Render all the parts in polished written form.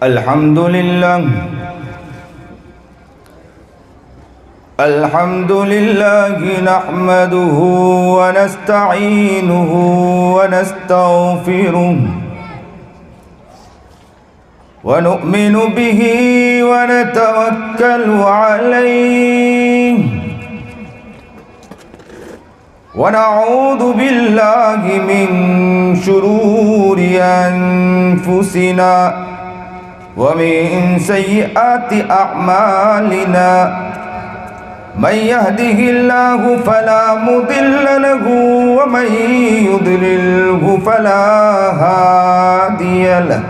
الحمد لله نحمده ونستعينه ونستغفره ونؤمن به ونتوكل عليه ونعوذ بالله من شرور أنفسنا ومن سيئات أعمالنا من يهده الله فلا مضل له ومن يضلله فلا هادي له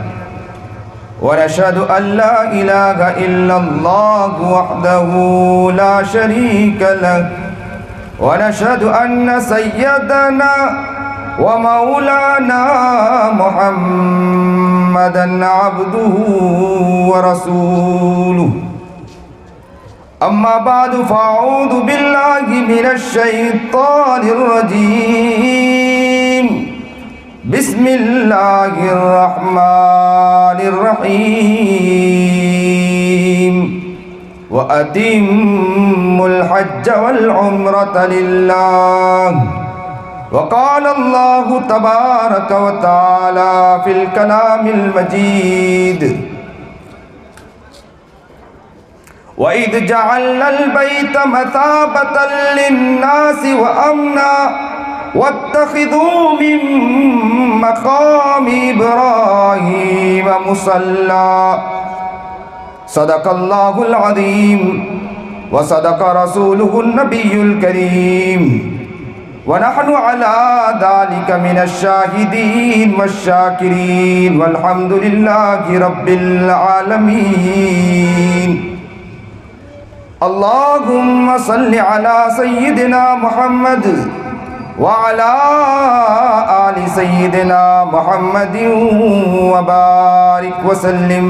ونشهد أن لا إله إلا الله وحده لا شريك له ونشهد أن سيدنا ومولانا محمدا عبده ورسوله أما بعد فأعوذ بالله من الشيطان الرجيم بسم الله الرحمن الرحيم وأتموا الحج والعمرة لله وقال الله تبارك وتعالى في الكلام المجيد وَإِذْ جَعَلْنَا الْبَيْتَ مَثَابَةً لِلنَّاسِ وَأَمْنًا وَاتَّخِذُوا مِن مَّقَامِ إِبْرَاهِيمَ مُصَلًّى صدق الله العظيم وصدق رسوله النبي الكريم ونحن على ذلك من الشاهدين والشاكرين والحمد لله رب العالمين اللهم صل على سيدنا محمد وعلى آل سيدنا محمد وبارك وسلم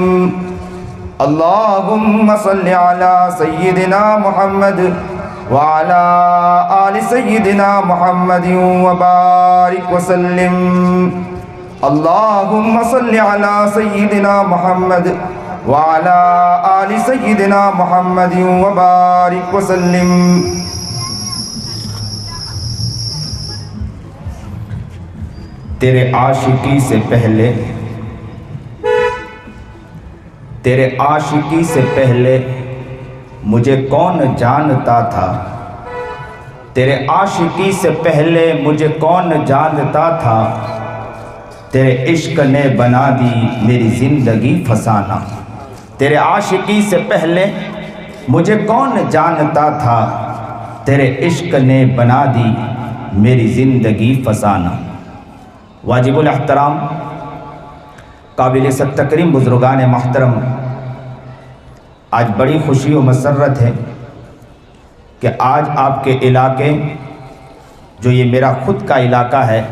اللهم صل على سيدنا محمد وعلى آل سيدنا محمد وبارك وسلم اللهم صل على سيدنا محمد وعلى آل سيدنا محمد وبارك وسلم تیرے عاشقی سے پہلے مجھے کون جانتا تھا تیرے عاشقی سے پہلے مجھے کون جانتا تھا تیرے عشق نے بنا دی میری زندگی فسانہ تیرے عاشقی سے پہلے مجھے کون جانتا تھا تیرے عشق نے بنا دی میری زندگی فسانہ واجب الاحترام قابل تکریم بزرگان محترم، آج بڑی خوشی و مسرت ہے کہ آج آپ کے علاقے، جو یہ میرا خود کا علاقہ ہے،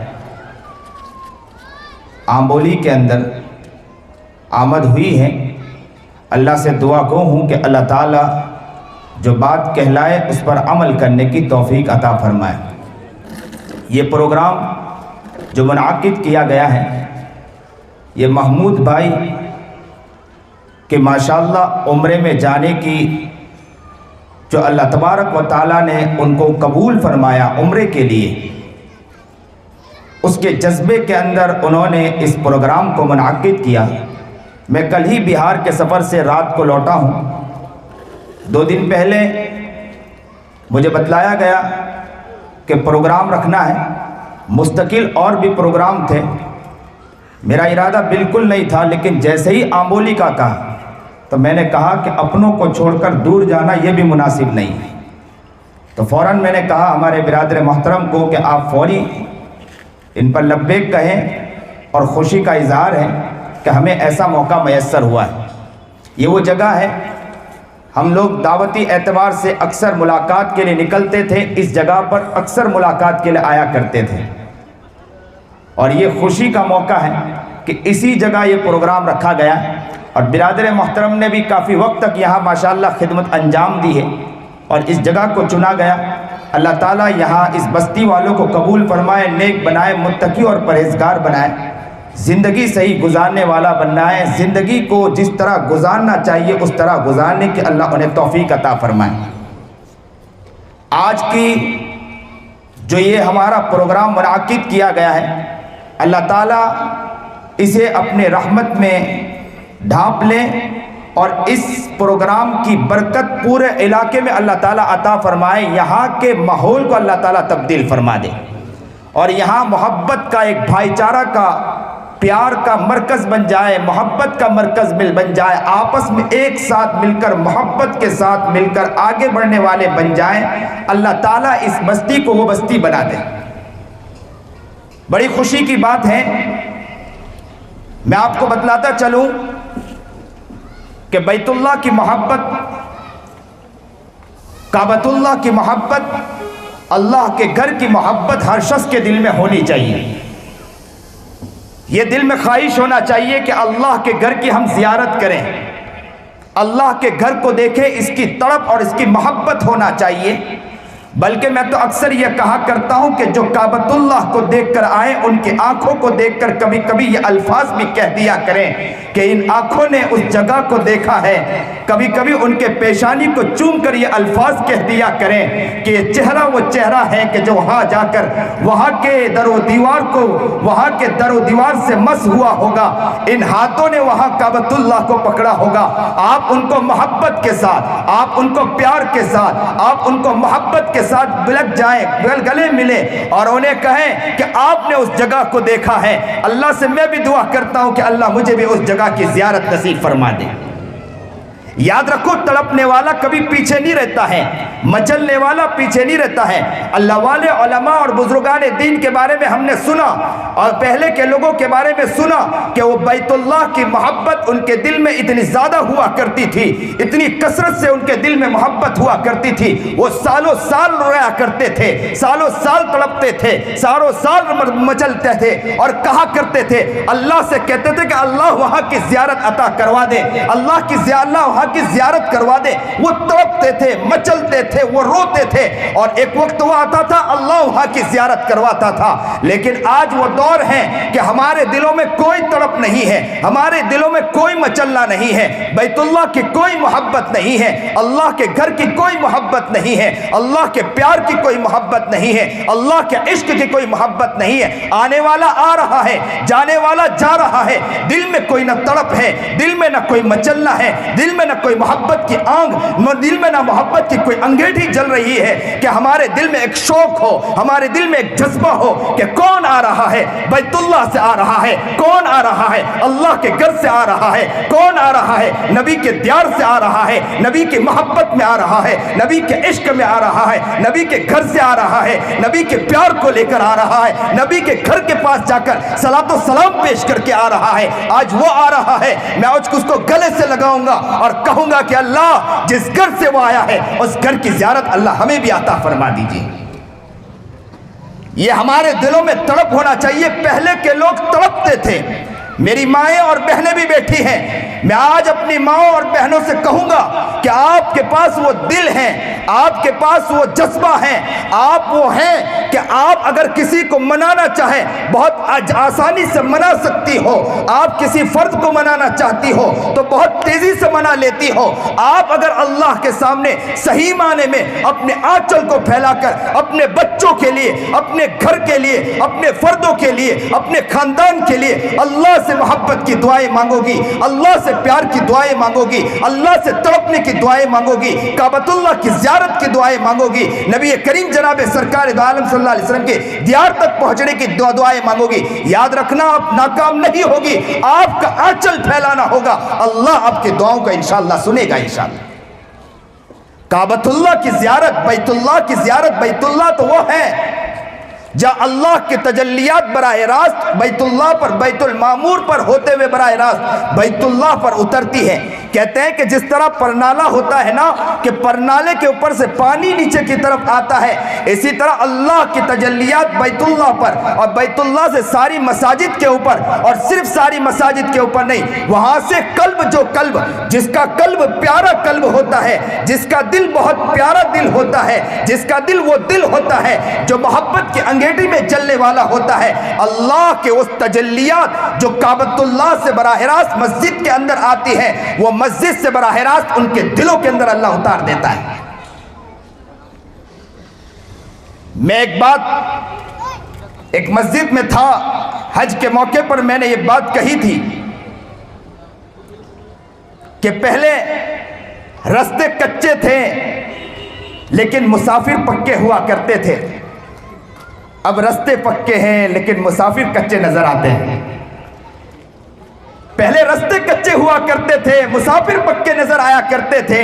آمبولی کے اندر آمد ہوئی ہے۔ اللہ سے دعا گو ہوں کہ اللہ تعالیٰ جو بات کہلائے اس پر عمل کرنے کی توفیق عطا فرمائے۔ یہ پروگرام جو منعقد کیا گیا ہے، یہ محمود بھائی کہ ماشاءاللہ عمرے میں جانے کی جو اللہ تبارک و تعالیٰ نے ان کو قبول فرمایا عمرے کے لیے، اس کے جذبے کے اندر انہوں نے اس پروگرام کو منعقد کیا۔ میں کل ہی بہار کے سفر سے رات کو لوٹا ہوں۔ 2 دن پہلے مجھے بتلایا گیا کہ پروگرام رکھنا ہے، مستقل اور بھی پروگرام تھے۔ میرا ارادہ بالکل نہیں تھا، لیکن جیسے ہی آمبولی کا کہا تو میں نے کہا کہ اپنوں کو چھوڑ کر دور جانا یہ بھی مناسب نہیں ہے۔ تو فوراً میں نے کہا ہمارے برادر محترم کو کہ آپ فوری ان پر لبیک کہیں، اور خوشی کا اظہار ہے کہ ہمیں ایسا موقع میسر ہوا ہے۔ یہ وہ جگہ ہے، ہم لوگ دعوتی اعتبار سے اکثر ملاقات کے لیے نکلتے تھے، اس جگہ پر اکثر ملاقات کے لیے آیا کرتے تھے، اور یہ خوشی کا موقع ہے کہ اسی جگہ یہ پروگرام رکھا گیا، اور برادر محترم نے بھی کافی وقت تک یہاں ماشاءاللہ خدمت انجام دی ہے، اور اس جگہ کو چنا گیا۔ اللہ تعالیٰ یہاں اس بستی والوں کو قبول فرمائے، نیک بنائے، متقی اور پرہیزگار بنائے۔ زندگی صحیح گزارنے والا بننا ہے، زندگی کو جس طرح گزارنا چاہیے اس طرح گزارنے کی اللہ انہیں توفیق عطا فرمائے۔ آج کی جو یہ ہمارا پروگرام منعقد کیا گیا ہے، اللہ تعالیٰ اسے اپنے رحمت میں ڈھانپ لے اور اس پروگرام کی برکت پورے علاقے میں اللہ تعالیٰ عطا فرمائے، یہاں کے ماحول کو اللہ تعالیٰ تبدیل فرما دے اور یہاں محبت کا ایک بھائی چارہ کا پیار کا مرکز بن جائے، محبت کا مرکز بن جائے، آپس میں ایک ساتھ مل کر محبت کے ساتھ مل کر آگے بڑھنے والے بن جائیں۔ اللہ تعالیٰ اس بستی کو وہ بستی بنا دے۔ بڑی خوشی کی بات ہے، میں آپ کو بتلاتا چلوں کہ بیت اللہ کی محبت، کعبۃ اللہ کی محبت، اللہ کے گھر کی محبت ہر شخص کے دل میں ہونی چاہیے۔ یہ دل میں خواہش ہونا چاہیے کہ اللہ کے گھر کی ہم زیارت کریں، اللہ کے گھر کو دیکھیں، اس کی تڑپ اور اس کی محبت ہونا چاہیے۔ بلکہ میں تو اکثر یہ کہا کرتا ہوں کہ جو کعبۃ اللہ کو دیکھ کر آئیں ان کی آنکھوں کو دیکھ کر کبھی کبھی یہ الفاظ بھی کہہ دیا کریں کہ ان آنکھوں نے اس جگہ کو دیکھا ہے، کبھی کبھی ان کے پیشانی کو چوم کر یہ الفاظ کہہ دیا کریں کہ یہ چہرہ وہ چہرہ ہے کہ جو وہاں جا کر وہاں کے در و دیوار کو، وہاں کے در و دیوار سے مس ہوا ہوگا، ان ہاتھوں نے وہاں کعبۃ اللہ کو پکڑا ہوگا۔ آپ ان کو محبت کے ساتھ، آپ ان کو پیار کے ساتھ، آپ ان کو محبت کے ساتھ بلک جائیں، گلے ملیں اور انہیں کہیں کہ آپ نے اس جگہ کو دیکھا ہے۔ اللہ سے میں بھی دعا کرتا ہوں کہ اللہ مجھے بھی اس جگہ کی زیارت نصیب فرما دے۔ یاد رکھو، تڑپنے والا کبھی پیچھے نہیں رہتا ہے، مچلنے والا پیچھے نہیں رہتا ہے۔ اللہ والے علماء اور بزرگان دین کے بارے میں ہم نے سنا اور پہلے کے لوگوں کے بارے میں سنا کہ وہ بیت اللہ کی محبت ان کے دل میں اتنی زیادہ ہوا کرتی تھی، اتنی کثرت سے ان کے دل میں محبت ہوا کرتی تھی، وہ سالوں سال رویا کرتے تھے، سالوں سال تڑپتے تھے، سالوں سال مچلتے تھے اور کہا کرتے تھے، اللہ سے کہتے تھے کہ اللہ وہاں کی زیارت عطا کروا دے، اللہ کی وہاں کی زیارت کروا دے۔ وہ تڑپتے تھے، مچلتے تھے، وہ روتے تھے اور ایک وقت وہ آتا تھا اللہ وہاں کی زیارت کرواتا تھا۔ لیکن آج وہ دور ہے کہ ہمارے دلوں میں کوئی تڑپ نہیں ہے، ہمارے دلوں میں کوئی مچلنا نہیں ہے، بیت اللہ کی کوئی محبت نہیں ہے، اللہ کے گھر کی کوئی محبت نہیں ہے، اللہ کے پیار کی کوئی محبت نہیں ہے، اللہ کے عشق کی کوئی محبت نہیں ہے۔ آنے والا آ رہا ہے، جانے والا جا رہا ہے، دل میں کوئی نہ تڑپ ہے، دل میں نہ کوئی مچلنا ہے، دل میں نہ کوئی محبت کی آنگ، دل میں نہ محبت کی کوئی انگیٹھی جل رہی ہے کہ ہمارے دل میں ایک شوق ہو، ہمارے دل میں ایک جذبہ ہو کہ کون آ رہا ہے، بیت اللہ سے آ رہا ہے، کون آ رہا ہے، اللہ کے گھر سے آ رہا ہے، کون آ رہا ہے، نبی کے دیار سے آ رہا ہے، نبی کی محبت میں آ رہا ہے، نبی کے عشق میں آ رہا ہے، نبی کے گھر سے آ رہا ہے، نبی کے پیار کو لے کر آ رہا ہے، نبی کے گھر کے پاس جا کر صلاۃ و سلام پیش کر کے آ رہا ہے۔ آج وہ آ رہا ہے، میں آج اس کو گلے سے لگاؤں گا اور کہوں گا کہ اللہ جس گھر سے وہ آیا ہے اس گھر کی زیارت اللہ ہمیں بھی عطا فرما دیجیے۔ یہ ہمارے دلوں میں تڑپ ہونا چاہیے۔ پہلے کے لوگ تڑپتے تھے، میری مائیں اور بہنیں بھی بیٹھی ہیں، میں آج اپنی ماں اور بہنوں سے کہوں گا کہ آپ کے پاس وہ دل ہیں، آپ کے پاس وہ جذبہ ہیں، آپ وہ ہیں کہ آپ اگر کسی کو منانا چاہیں بہت آسانی سے منا سکتی ہو، آپ کسی فرد کو منانا چاہتی ہو تو بہت تیزی سے منا لیتی ہو۔ آپ اگر اللہ کے سامنے صحیح معنی میں اپنے آنچل کو پھیلا کر اپنے بچوں کے لیے، اپنے گھر کے لیے، اپنے فردوں کے لیے، اپنے خاندان کے لیے اللہ سے محبت کی دعائیں مانگو گی، اللہ سے پیار کی دعائیں مانگو گی، اللہ سے تڑپنے کی دعائیں مانگو گی، کعبۃ اللہ کی زیارت کی دعائیں مانگو گی، نبی کریم جناب سرکار دو عالم صلی اللہ علیہ وسلم کے دیار تک پہنچنے کی دعائیں مانگو گی، یاد رکھنا آپ ناکام نہیں ہوگی، آپ کا آنچل پھیلانا ہوگا، اللہ آپ کی دعاؤں کا انشاءاللہ سنے گا انشاءاللہ۔ کعبۃ اللہ کی زیارت، بیت اللہ کی زیارت، بیت اللہ تو وہ ہے جہاں اللہ کے تجلیات براہ راست بیت اللہ پر، بیت المعمور پر ہوتے ہوئے براہ راست بیت اللہ پر اترتی ہے۔ کہتے ہیں کہ جس طرح پرنالہ ہوتا ہے نا کہ پرنالے کے اوپر سے پانی نیچے کی طرف آتا ہے، اسی طرح اللہ کی تجلیات بیت اللہ پر اور بیت اللہ سے ساری مساجد کے اوپر، اور صرف ساری مساجد کے اوپر نہیں، وہاں سے قلب، جو قلب، جس کا قلب پیارا قلب ہوتا ہے، جس کا دل بہت پیارا دل ہوتا ہے، جس کا دل وہ دل ہوتا ہے جو محبت کی انگیٹھی میں جلنے والا ہوتا ہے، اللہ کے اس تجلیات جو کعبۃ اللہ سے براہ راست مسجد کے اندر آتی ہے، وہ مسجد سے براہ راست ان کے دلوں کے اندر اللہ اتار دیتا ہے۔ میں ایک مسجد میں تھا، حج کے موقع پر میں نے یہ بات کہی تھی کہ پہلے راستے کچے تھے لیکن مسافر پکے ہوا کرتے تھے، اب راستے پکے ہیں لیکن مسافر کچے نظر آتے ہیں۔ پہلے راستے کچے ہوا کرتے تھے، مسافر پکے نظر آیا کرتے تھے،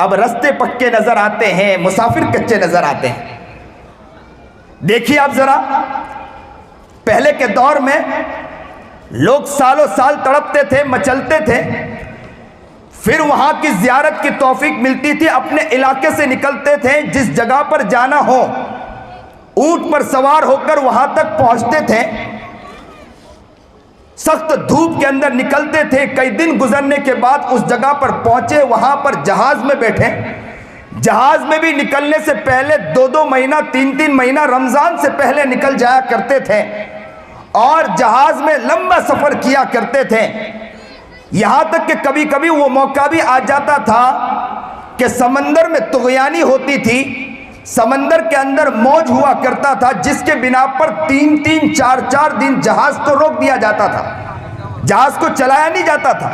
اب راستے پکے نظر آتے ہیں، مسافر کچے نظر آتے ہیں۔ دیکھیے آپ ذرا، پہلے کے دور میں لوگ سالوں سال تڑپتے تھے، مچلتے تھے، پھر وہاں کی زیارت کی توفیق ملتی تھی، اپنے علاقے سے نکلتے تھے، جس جگہ پر جانا ہو اونٹ پر سوار ہو کر وہاں تک پہنچتے تھے، سخت دھوپ کے اندر نکلتے تھے، کئی دن گزرنے کے بعد اس جگہ پر پہنچے، وہاں پر جہاز میں بیٹھے، جہاز میں بھی نکلنے سے پہلے 2 مہینہ 3 مہینہ رمضان سے پہلے نکل جایا کرتے تھے اور جہاز میں لمبا سفر کیا کرتے تھے، یہاں تک کہ کبھی کبھی وہ موقع بھی آ جاتا تھا کہ سمندر میں طغیانی ہوتی تھی، سمندر کے اندر موج ہوا کرتا تھا، جس کے بنا پر 3 4 دن جہاز تو روک دیا جاتا تھا، جہاز کو چلایا نہیں جاتا تھا،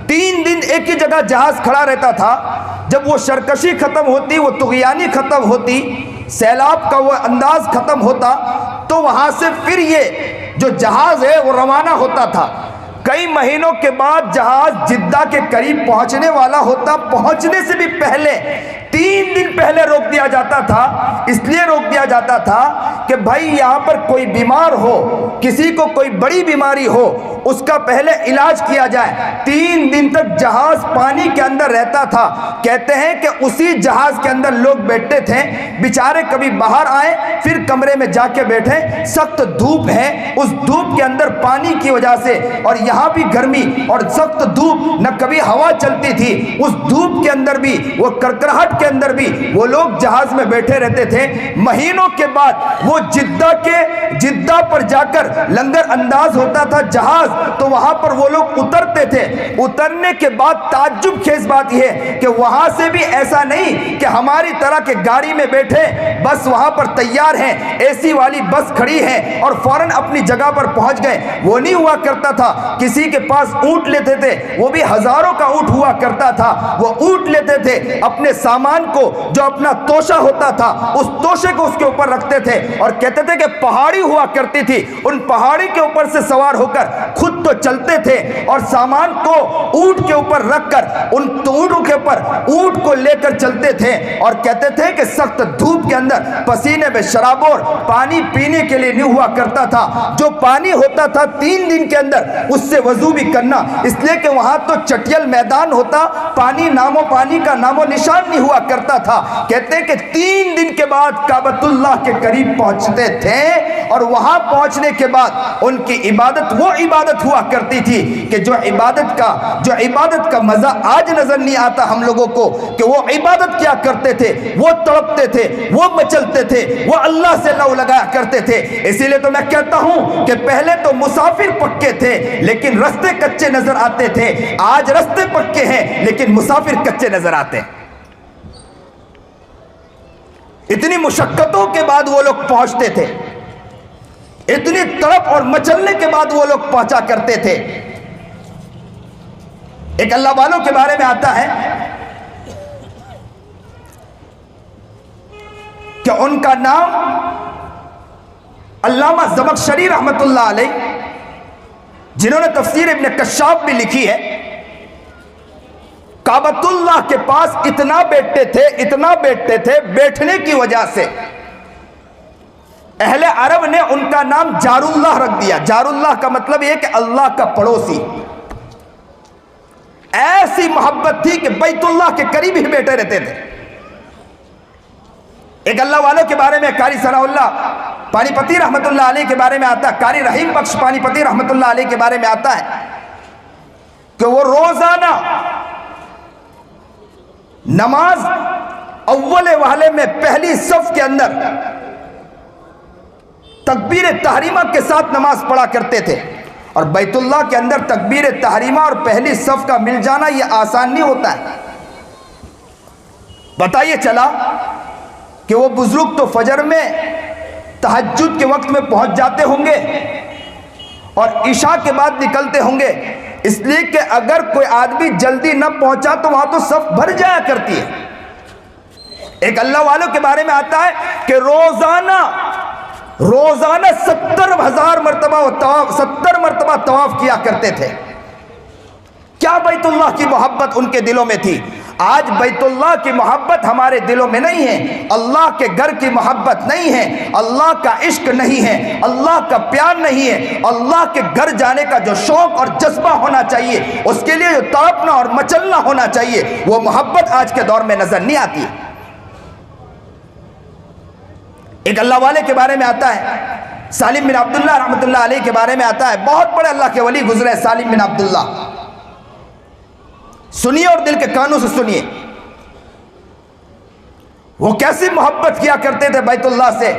3 دن ایک ہی جگہ جہاز کھڑا رہتا تھا۔ جب وہ سرکشی ختم ہوتی، وہ طغیانی ختم ہوتی، سیلاب کا وہ انداز ختم ہوتا، تو وہاں سے پھر یہ جو جہاز ہے وہ روانہ ہوتا تھا۔ کئی مہینوں کے بعد جہاز جدہ کے قریب پہنچنے والا ہوتا، پہنچنے سے بھی پہلے 3 دن پہلے روک دیا جاتا تھا۔ اس لیے روک دیا جاتا تھا کہ بھائی یہاں پر کوئی بیمار ہو، کسی کو کوئی بڑی بیماری ہو، اس کا پہلے علاج کیا جائے۔ 3 دن تک جہاز پانی کے اندر رہتا تھا۔ کہتے ہیں کہ اسی جہاز کے اندر لوگ بیٹھتے تھے، بیچارے کبھی باہر آئے پھر کمرے میں جا کے بیٹھے، سخت دھوپ ہے، اس دھوپ کے اندر پانی کی وجہ سے، اور یہاں بھی گرمی اور سخت دھوپ، نہ کبھی ہوا چلتی تھی، اس دھوپ کے اندر بھی، وہ کرکراہٹ کے اندر بھی وہ لوگ جہاز میں بیٹھے رہتے تھے۔ مہینوں کے بعد وہ جدہ پر جا کر لنگر انداز ہوتا تھا جہاز، تو وہاں پر وہ لوگ اترتے تھے۔ اترنے کے بعد تعجب خیز بات یہ ہے کہ وہاں سے بھی ایسا نہیں کہ ہماری طرح کے گاڑی میں بیٹھے، بس وہاں پر تیار ہیں، اے سی والی بس کھڑی ہے اور فوراً اپنی جگہ پر پہنچ گئے، وہ نہیں ہوا کرتا تھا۔ کسی کے پاس اونٹ لیتے تھے، وہ بھی ہزاروں کا اونٹ ہوا کرتا تھا، وہ اونٹ لیتے تھے، اپنے سامان کو جو اپنا توشہ ہوتا تھا اس توشے کو اس کے اوپر رکھتے تھے، اور کہتے تھے کہ پہاڑی ہوا کرتی تھی، ان پہاڑی کے اوپر سے سوار ہو کر خود تو چلتے تھے اور سامان کو اونٹ کے اوپر رکھ کر ان اونٹوں کے اوپر اونٹ کو لے کر چلتے تھے، اور کہتے تھے کہ سخت دھوپ کے اندر پسینے میں شرابور پانی پینے کے لیے نہیں ہوا کرتا تھا، جو پانی ہوتا تھا 3 دن کے اندر اس سے وضو بھی کرنا، اس لیے کہ وہاں تو چٹیل میدان ہوتا، پانی کا نام و نشان نہیں ہوا کرتا تھا۔ کہتے ہیں کہ 3 دن کے بعد کعبۃ اللہ کے قریب پہنچتے تھے، اور وہاں پہنچنے کے بعد ان کی عبادت وہ عبادت ہوا کرتی تھی کہ جو عبادت کا مزہ آج نظر نہیں آتا ہم لوگوں کو، کہ وہ عبادت کیا کرتے تھے، وہ تڑپتے تھے، وہ مچلتے تھے، وہ اللہ سے لو لگایا کرتے تھے۔ اسی لیے تو میں کہتا ہوں کہ پہلے تو مسافر پکے تھے لیکن رستے کچے نظر آتے تھے، آج رستے پکے ہیں لیکن مسافر کچے نظر آتے ہیں۔ اتنی مشقتوں کے بعد وہ لوگ پہنچتے تھے، اتنی تڑپ اور مچلنے کے بعد وہ لوگ پہنچا کرتے تھے۔ ایک اللہ والوں کے بارے میں آتا ہے کہ ان کا نام علامہ زمخشری رحمت اللہ علیہ، جنہوں نے تفسیر ابن کشاف بھی لکھی ہے، کعبۃ اللہ کے پاس اتنا بیٹھتے تھے، بیٹھنے کی وجہ سے اہل عرب نے ان کا نام جار اللہ رکھ دیا۔ جار اللہ کا مطلب یہ کہ اللہ کا پڑوسی۔ ایسی ایسی محبت تھی کہ بیت اللہ کے قریب ہی بیٹھے رہتے تھے۔ ایک اللہ والوں کے بارے میں قاری ثناء اللہ پانی پتی رحمت اللہ علیہ کے بارے میں آتا ہے، قاری رحیم بخش پانی پتی رحمت اللہ علیہ کے بارے میں آتا ہے کہ وہ روزانہ نماز اول وہلے میں پہلی صف کے اندر تکبیر تحریمہ کے ساتھ نماز پڑھا کرتے تھے، اور بیت اللہ کے اندر تکبیر تحریمہ اور پہلی صف کا مل جانا یہ آسان نہیں ہوتا ہے۔ بتائیے چلا کہ وہ بزرگ تو فجر میں تہجد کے وقت میں پہنچ جاتے ہوں گے اور عشاء کے بعد نکلتے ہوں گے، اس لیے کہ اگر کوئی آدمی جلدی نہ پہنچا تو وہاں تو صف بھر جایا کرتی ہے۔ ایک اللہ والوں کے بارے میں آتا ہے کہ روزانہ 70,000 مرتبہ طواف کیا کرتے تھے۔ کیا بیت اللہ کی محبت ان کے دلوں میں تھی۔ آج بیت اللہ کی محبت ہمارے دلوں میں نہیں ہے، اللہ کے گھر کی محبت نہیں ہے، اللہ کا عشق نہیں ہے، اللہ کا پیار نہیں ہے، اللہ کے گھر جانے کا جو شوق اور جذبہ ہونا چاہیے، اس کے لیے جو تڑپنا اور مچلنا ہونا چاہیے، وہ محبت آج کے دور میں نظر نہیں آتی۔ ایک اللہ والے کے بارے میں آتا ہے، سالم بن عبداللہ رحمت اللہ علیہ کے بارے میں آتا ہے، بہت بڑے اللہ کے ولی گزرے سالم بن عبداللہ۔ سنیے اور دل کے کانوں سے سنیے، وہ کیسی محبت کیا کرتے تھے بیت اللہ سے۔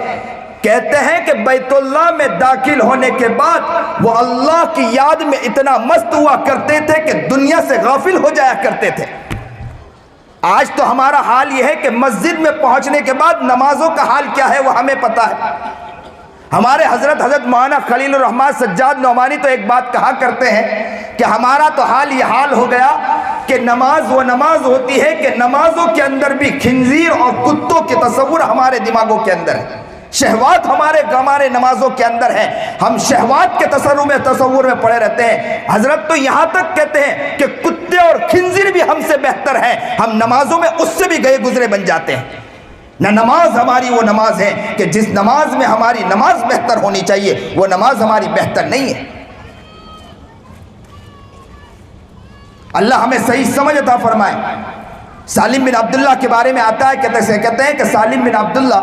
کہتے ہیں کہ بیت اللہ میں داخل ہونے کے بعد وہ اللہ کی یاد میں اتنا مست ہوا کرتے تھے کہ دنیا سے غافل ہو جایا کرتے تھے۔ آج تو ہمارا حال یہ ہے کہ مسجد میں پہنچنے کے بعد نمازوں کا حال کیا ہے وہ ہمیں پتہ ہے۔ ہمارے حضرت مولانا خلیل الرحمن سجاد نعمانی تو ایک بات کہا کرتے ہیں کہ ہمارا تو حال یہ حال ہو گیا کہ نماز وہ نماز ہوتی ہے کہ نمازوں کے اندر بھی خنزیر اور کتوں کے تصور ہمارے دماغوں کے اندر ہے، شہوات ہمارے نمازوں کے اندر ہے، ہم شہوات کے تصور میں پڑے رہتے ہیں۔ حضرت تو یہاں تک کہتے ہیں کہ کتے اور خنزیر بھی ہم سے بہتر ہیں، ہم نمازوں میں اس سے بھی گئے گزرے بن جاتے ہیں۔ نہ نماز ہماری وہ نماز ہے کہ جس نماز میں ہماری نماز بہتر ہونی چاہیے، وہ نماز ہماری بہتر نہیں ہے۔ اللہ ہمیں صحیح سمجھ عطا فرمائے۔ سالم بن عبداللہ کے بارے میں آتا ہے، کہتے ہیں کہ سالم بن عبداللہ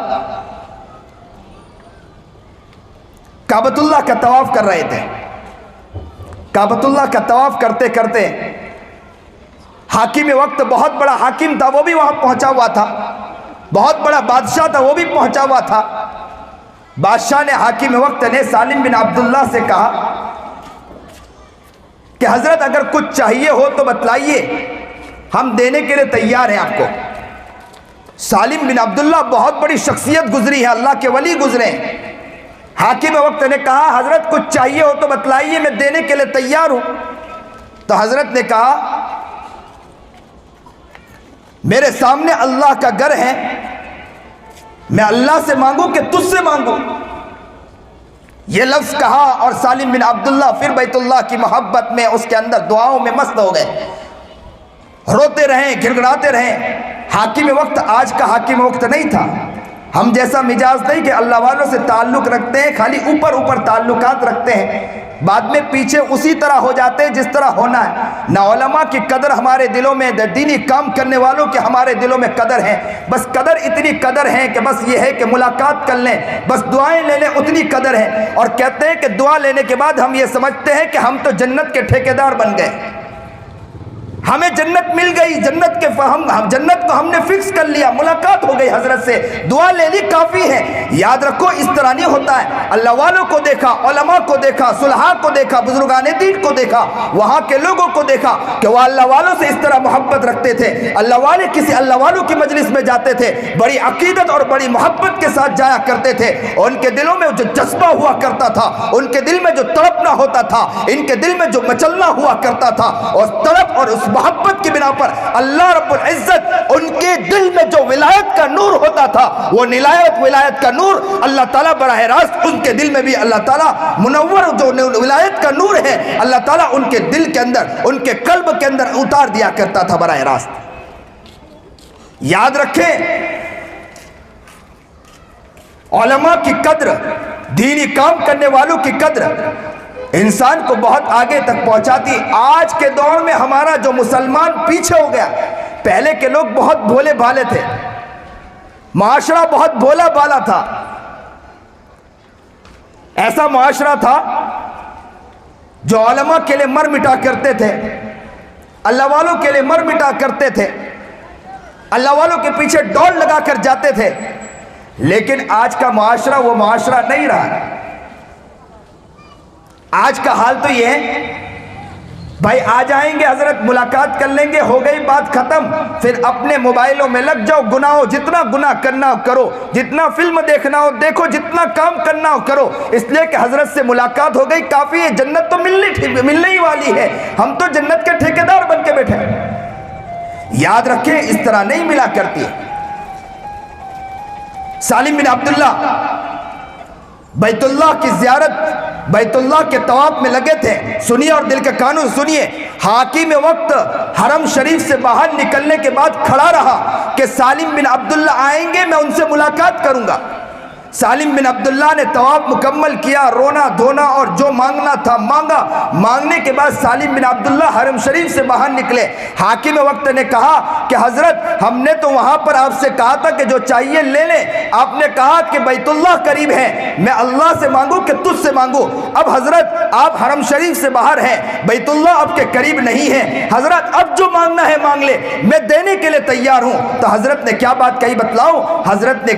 کعبۃ اللہ کا طواف کر رہے تھے۔ کعبۃ اللہ کا طواف کرتے کرتے حاکم وقت، بہت بڑا حاکم تھا، وہ بھی وہاں پہنچا ہوا تھا، بہت بڑا بادشاہ تھا، وہ بھی پہنچا ہوا تھا۔ بادشاہ نے حاکم وقت نے سالم بن عبداللہ سے کہا کہ حضرت اگر کچھ چاہیے ہو تو بتلائیے، ہم دینے کے لیے تیار ہیں آپ کو۔ سالم بن عبداللہ بہت بڑی شخصیت گزری ہے، اللہ کے ولی گزرے ہیں۔ حاکم وقت نے کہا حضرت کچھ چاہیے ہو تو بتلائیے، میں دینے کے لیے تیار ہوں۔ تو حضرت نے کہا میرے سامنے اللہ کا گھر ہے، میں اللہ سے مانگوں کہ تجھ سے مانگوں؟ یہ لفظ کہا اور سالم بن عبداللہ پھر بیت اللہ کی محبت میں اس کے اندر دعاؤں میں مست ہو گئے، روتے رہیں، گھڑگھڑاتے رہیں۔ حاکم وقت آج کا حاکم وقت نہیں تھا، ہم جیسا مزاج نہیں کہ اللہ والوں سے تعلق رکھتے ہیں، خالی اوپر تعلقات رکھتے ہیں، بعد میں پیچھے اسی طرح ہو جاتے ہیں جس طرح ہونا ہے۔ نہ علماء کی قدر ہمارے دلوں میں، دینی کام کرنے والوں کے ہمارے دلوں میں قدر ہے، بس قدر اتنی قدر ہے کہ بس یہ ہے کہ ملاقات کر لیں، بس دعائیں لے لیں، اتنی قدر ہے۔ اور کہتے ہیں کہ دعا لینے کے بعد ہم یہ سمجھتے ہیں کہ ہم تو جنت کے ٹھیکیدار بن گئے، ہمیں جنت مل گئی، جنت کو ہم نے فکس کر لیا، ملاقات ہو گئی حضرت سے، دعا لے لی کافی ہے۔ یاد رکھو اس طرح نہیں ہوتا ہے۔ اللہ والوں کو دیکھا، علماء کو دیکھا، صلحاء کو دیکھا، بزرگان دین کو دیکھا، وہاں کے لوگوں کو دیکھا کہ وہ اللہ والوں سے اس طرح محبت رکھتے تھے۔ اللہ والے کسی اللہ والوں کی مجلس میں جاتے تھے، بڑی عقیدت اور بڑی محبت کے ساتھ جایا کرتے تھے، اور ان کے دلوں میں جو جذبہ ہوا کرتا تھا، ان کے دل میں جو تڑپنا ہوتا تھا، ان کے دل میں جو مچلنا ہوا کرتا تھا، اور تڑپ اور اس محبت کی بنا پر اللہ رب العزت ان کے دل میں جو ولایت کا نور ہوتا تھا، وہ ولایت کا نور اللہ تعالیٰ براہ راست ان کے دل میں بھی اللہ تعالیٰ منور جو ولایت کا نور ہے، اللہ تعالیٰ ان کے دل کے اندر، ان کے قلب کے اندر اتار دیا کرتا تھا براہ راست۔ یاد رکھیں علماء کی قدر، دینی کام کرنے والوں کی قدر انسان کو بہت آگے تک پہنچاتی۔ آج کے دور میں ہمارا جو مسلمان پیچھے ہو گیا، پہلے کے لوگ بہت بھولے بھالے تھے، معاشرہ بہت بھولا بالا تھا، ایسا معاشرہ تھا جو علماء کے لیے مر مٹا کرتے تھے، اللہ والوں کے لیے مر مٹا کرتے تھے، اللہ والوں کے پیچھے دوڑ لگا کر جاتے تھے۔ لیکن آج کا معاشرہ وہ معاشرہ نہیں رہا۔ آج کا حال تو یہ ہے، بھائی آ جائیں گے حضرت، ملاقات کر لیں گے، ہو گئی بات ختم، پھر اپنے موبائلوں میں لگ جاؤ، گناہ ہو جتنا گناہ کرنا ہو کرو، جتنا فلم دیکھنا ہو دیکھو، جتنا کام کرنا ہو کرو، اس لیے کہ حضرت سے ملاقات ہو گئی کافی ہے، جنت تو ملنے ہی والی ہے، ہم تو جنت کے ٹھیکیدار بن کے بیٹھے ہیں۔ یاد رکھیں اس طرح نہیں ملا کرتی ہے۔ سالم بن عبداللہ بیت اللہ کی زیارت، بیت اللہ کے طواف میں لگے تھے۔ سنیے اور دل کے کانوں سنیے، حاکم وقت حرم شریف سے باہر نکلنے کے بعد کھڑا رہا کہ سالم بن عبداللہ آئیں گے، میں ان سے ملاقات کروں گا۔ سالم بن عبداللہ نے طواف مکمل کیا، رونا دھونا اور جو مانگنا تھا مانگا۔ مانگنے کے بعد سالم بن عبداللہ حرم شریف سے باہر نکلے۔ حاکم وقت نے کہا کہ حضرت ہم نے تو وہاں پر آپ سے کہا تھا کہ جو چاہیے لے لیں، آپ نے کہا کہ بیت اللہ قریب ہے، میں اللہ سے مانگوں کہ تجھ سے مانگوں۔ اب حضرت آپ حرم شریف سے باہر ہیں، بیت اللہ آپ کے قریب نہیں ہے، حضرت اب جو مانگنا ہے مانگ لے، میں دینے کے لیے تیار ہوں۔ تو حضرت نے کیا بات کہی بتلاؤ؟ حضرت نے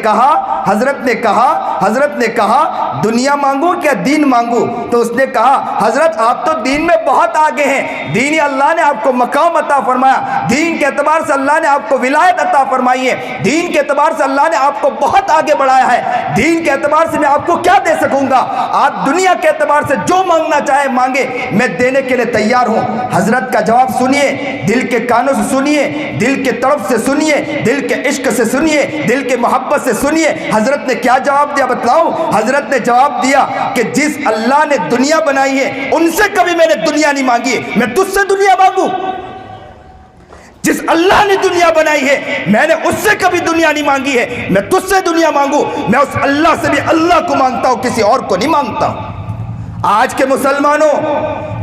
کہا دنیا مانگو کیا دین مانگو؟ تو اس نے کہا حضرت آپ تو دین میں بہت آگے ہیں، دینی اللہ نے آپ کو مقام عطا فرمایا، دین کے اعتبار سے اللہ نے آپ کو ولایت عطا فرمائی ہے، دین کے اعتبار سے اللہ نے آپ کو بہت آگے بڑھایا ہے، دین کے اعتبار سے میں آپ کو کیا دے سکوں گا؟ آپ دنیا کے اعتبار سے جو مانگنا چاہے مانگے، میں دینے کے لیے تیار ہوں۔ حضرت کا جواب سنیے، دل کے کانوں سے سنیے، دل کے طرف سے سنیے، دل کے عشق سے سنیے، دل کے محبت سے سنیے۔ حضرت نے کیا جواب دیا بتلاؤ؟ حضرت نے جواب دیا کہ جس اللہ نے دنیا بنائی ہے ان سے کبھی میں نے دنیا نہیں مانگی ہے، میں تجھ سے دنیا مانگوں؟ جس اللہ نے دنیا بنائی ہے میں نے اس سے کبھی دنیا نہیں مانگی ہے، میں تجھ سے دنیا مانگوں؟ میں اس اللہ سے بھی اللہ کو مانگتا ہوں، کسی اور کو نہیں مانگتا ہوں۔ آج کے مسلمانوں،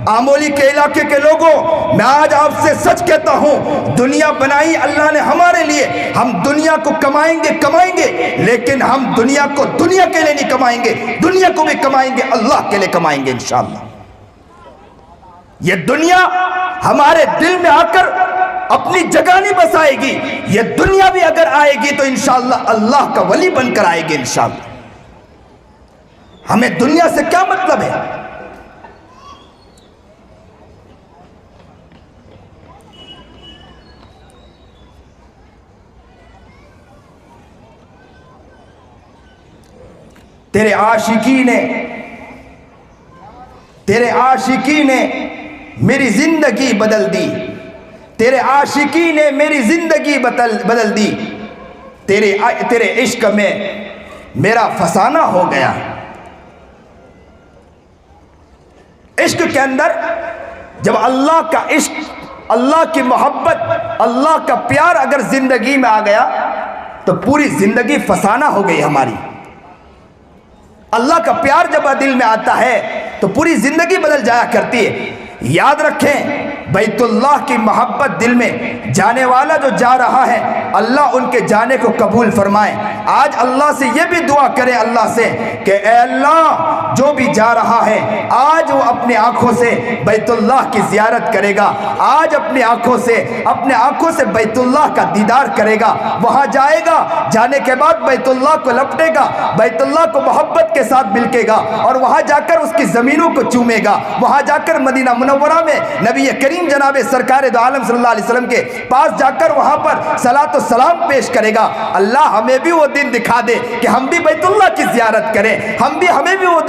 آمولی کے علاقے کے لوگوں، میں آج آپ سے سچ کہتا ہوں، دنیا بنائی اللہ نے ہمارے لیے، ہم دنیا کو کمائیں گے، لیکن ہم دنیا کو دنیا کے لیے نہیں کمائیں گے، دنیا کو بھی کمائیں گے، اللہ کے لیے کمائیں گے انشاءاللہ۔ یہ دنیا ہمارے دل میں آ کر اپنی جگہ نہیں بسائے گی، یہ دنیا بھی اگر آئے گی تو انشاءاللہ اللہ کا ولی بن کر آئے گی انشاءاللہ۔ ہمیں دنیا سے کیا مطلب ہے؟ تیرے عاشقی نے میری زندگی بدل دی، تیرے عاشقی نے میری زندگی بدل دی، تیرے عشق میں میرا فسانہ ہو گیا۔ عشق کے اندر جب اللہ کا عشق، اللہ کی محبت، اللہ کا پیار اگر زندگی میں آ گیا تو پوری زندگی فسانہ ہو گئی ہماری۔ اللہ کا پیار جب دل میں آتا ہے تو پوری زندگی بدل جایا کرتی ہے۔ یاد رکھیں بیت اللہ کی محبت دل میں جانے والا جو جا رہا ہے اللہ ان کے جانے کو قبول فرمائے۔ آج اللہ سے یہ بھی دعا کریں اللہ سے کہ اے اللہ جو بھی جا رہا ہے آج وہ اپنے آنکھوں سے بیت اللہ کی زیارت کرے گا، آج اپنے آنکھوں سے بیت اللہ کا دیدار کرے گا، وہاں جائے گا، جانے کے بعد بیت اللہ کو لپٹے گا، بیت اللہ کو محبت کے ساتھ ملکے گا اور وہاں جا کر اس کی زمینوں کو چومے گا، وہاں جا کر مدینہ منورہ میں نبی کریم جناب سرکار دو عالم صلی اللہ علیہ وسلم کے پاس جا کر وہاں پر صلاۃ و سلام پیش کرے گا۔ اللہ ہمیں بھی وہ دن دکھا دے کہ ہم بھی بیت اللہ کی زیارت کریں، ہمیں بھی وہ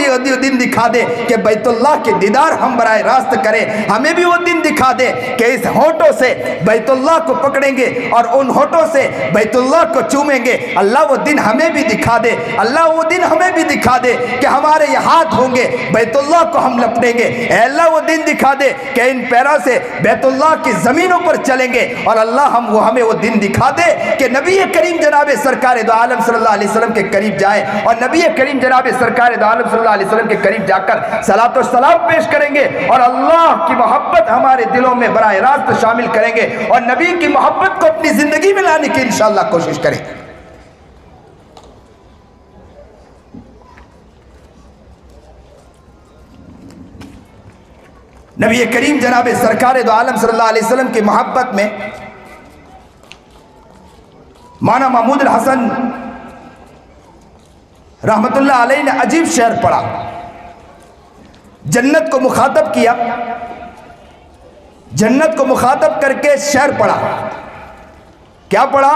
دن دکھا دے کہ بیت اللہ کے دیدار ہم براہ راست کریں، ہمیں بھی وہ دن دکھا دے کہ اس ہونٹوں سے بیت اللہ کو پکڑیں گے اور ان ہونٹوں سے بیت اللہ کو چومیں گے۔ اللہ وہ دن ہمیں بھی دکھا دے، اللہ وہ دن ہمیں بھی دکھا دے کہ ہمارے یہ ہاتھ ہوں گے بیت اللہ کو ہم لپٹیں گے۔ اے اللہ وہ دن دکھا دے کہ ان پیروں سے بیت اللہ کی زمینوں پر چلیں گے اور اللہ ہمیں وہ دن دکھا دے کہ نبی کریم جناب سرکار دو عالم عالم صلی اللہ علیہ وسلم کے قریب جائیں اور نبی کریم جناب سرکار دو عالم صلی اللہ علیہ وسلم کے قریب جا کر صلاۃ و سلام پیش کریں گے اور اللہ کی محبت ہمارے دلوں میں براہ راست شامل کریں گے اور نبی کی محبت کو اپنی زندگی میں لانے کی انشاءاللہ کوشش کریں گے۔ نبی کریم جناب سرکار دو عالم صلی اللہ علیہ وسلم کی محبت میں مولانا محمود الحسن رحمت اللہ علیہ نے عجیب شعر پڑھا، جنت کو مخاطب کیا، جنت کو مخاطب کر کے شعر پڑھا۔ کیا پڑھا؟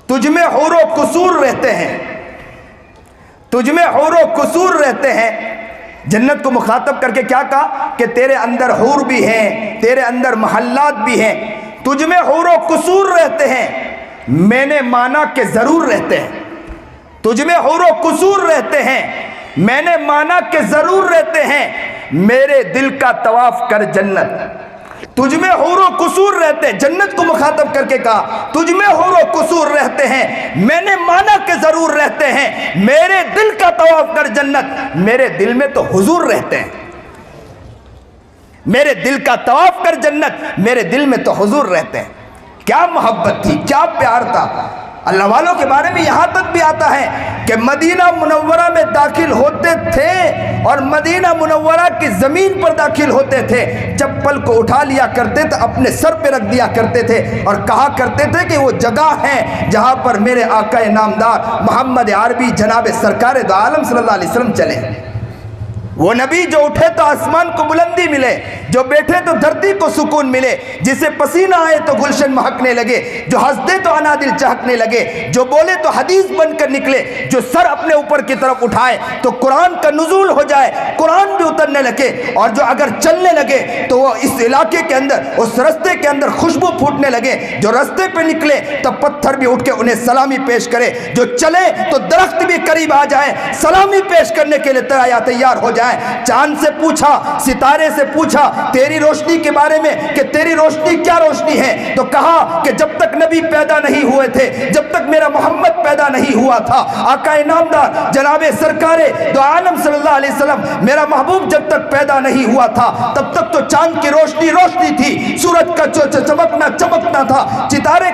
تجھ میں حور و قصور رہتے ہیں، تجھ میں حور و قصور رہتے ہیں۔ جنت کو مخاطب کر کے کیا کہا کہ تیرے اندر حور بھی ہیں، تیرے اندر محلات بھی ہیں، تجھ میں حور و قصور رہتے ہیں، میں نے مانا کہ ضرور رہتے ہیں۔ تجھ میں حور و قصور رہتے ہیں، میں نے مانا کہ ضرور رہتے ہیں، میرے دل کا طواف کر جنت۔ تجھ میں حور و قصور رہتے ہیں، جنت کو مخاطب کر کے کہا تجھ میں حور و قصور رہتے ہیں، میں نے مانا کہ ضرور رہتے ہیں، میرے دل کا طواف کر جنت۔ میرے دل میں تو حضور رہتے ہیں، میرے دل کا طواف کر جنت، میرے دل میں تو حضور رہتے ہیں۔ کیا محبت تھی، کیا پیار تھا۔ اللہ والوں کے بارے میں یہاں تک بھی آتا ہے کہ مدینہ منورہ میں داخل ہوتے تھے اور مدینہ منورہ کی زمین پر داخل ہوتے تھے، چپل کو اٹھا لیا کرتے تھے، اپنے سر پہ رکھ دیا کرتے تھے اور کہا کرتے تھے کہ وہ جگہ ہے جہاں پر میرے آقا نامدار محمد عربی جناب سرکار دو عالم صلی اللہ علیہ وسلم چلے۔ وہ نبی جو اٹھے تو آسمان کو بلندی ملے، جو بیٹھے تو دھرتی کو سکون ملے، جسے پسینہ آئے تو گلشن مہکنے لگے، جو ہنس دے تو انادل چہکنے لگے، جو بولے تو حدیث بن کر نکلے، جو سر اپنے اوپر کی طرف اٹھائے تو قرآن کا نزول ہو جائے، قرآن بھی اترنے لگے، اور جو اگر چلنے لگے تو وہ اس علاقے کے اندر، اس رستے کے اندر خوشبو پھوٹنے لگے، جو رستے پہ نکلے تو پتھر بھی اٹھ کے انہیں سلامی پیش کرے، جو چلے تو درخت بھی قریب آ جائے سلامی پیش کرنے کے لیے تیار ہو جائے۔ چاند سے پوچھا، ستارے سے پوچھا تیری روشنی کے بارے میں کہ تیری روشنی کیا روشنی ہے، تو کہا کہ جب تک نبی پیدا نہیں ہوئے تھے، جب تک میرا محمد پیدا نہیں ہوا تھا، آقا نامدار جناب سرکار دو عالم صلی اللہ علیہ وسلم میرا محبوب جب تک پیدا نہیں ہوا تھا تب تک تو چاند کی روشنی روشنی تھی، سورج کا چمکنا چمکنا تھا، ستارے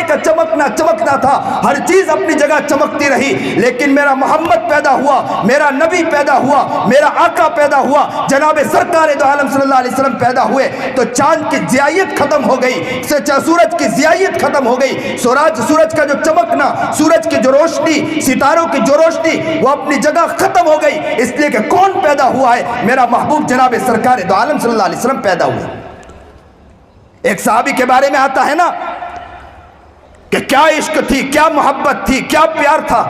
کا چمکنا تھا، ہر چیز اپنی جگہ چمکتی رہی، لیکن میرا محمد پیدا ہوا، میرا نبی پیدا ہوا، میرا آقا پیدا ہوا، جناب سرکار دو عالم صلی اللہ علیہ وسلم پیدا ہوئے تو چاند کی ضیائیت ختم ہو گئی، سورج کی ضیائیت ختم ہو گئی، سورج کا جو چمکنا، سورج کی جو روشنی، ستاروں کی جو روشنی وہ اپنی جگہ ختم ہو گئی، اس لیے کہ کون پیدا ہوا ہے؟ میرا محبوب جناب سرکار دو عالم صلی اللہ علیہ وسلم پیدا ہوئے۔ ایک صحابی کے بارے میں آتا ہے نا کہ کیا عشق تھی، کیا محبت تھی، کیا پیار تھا۔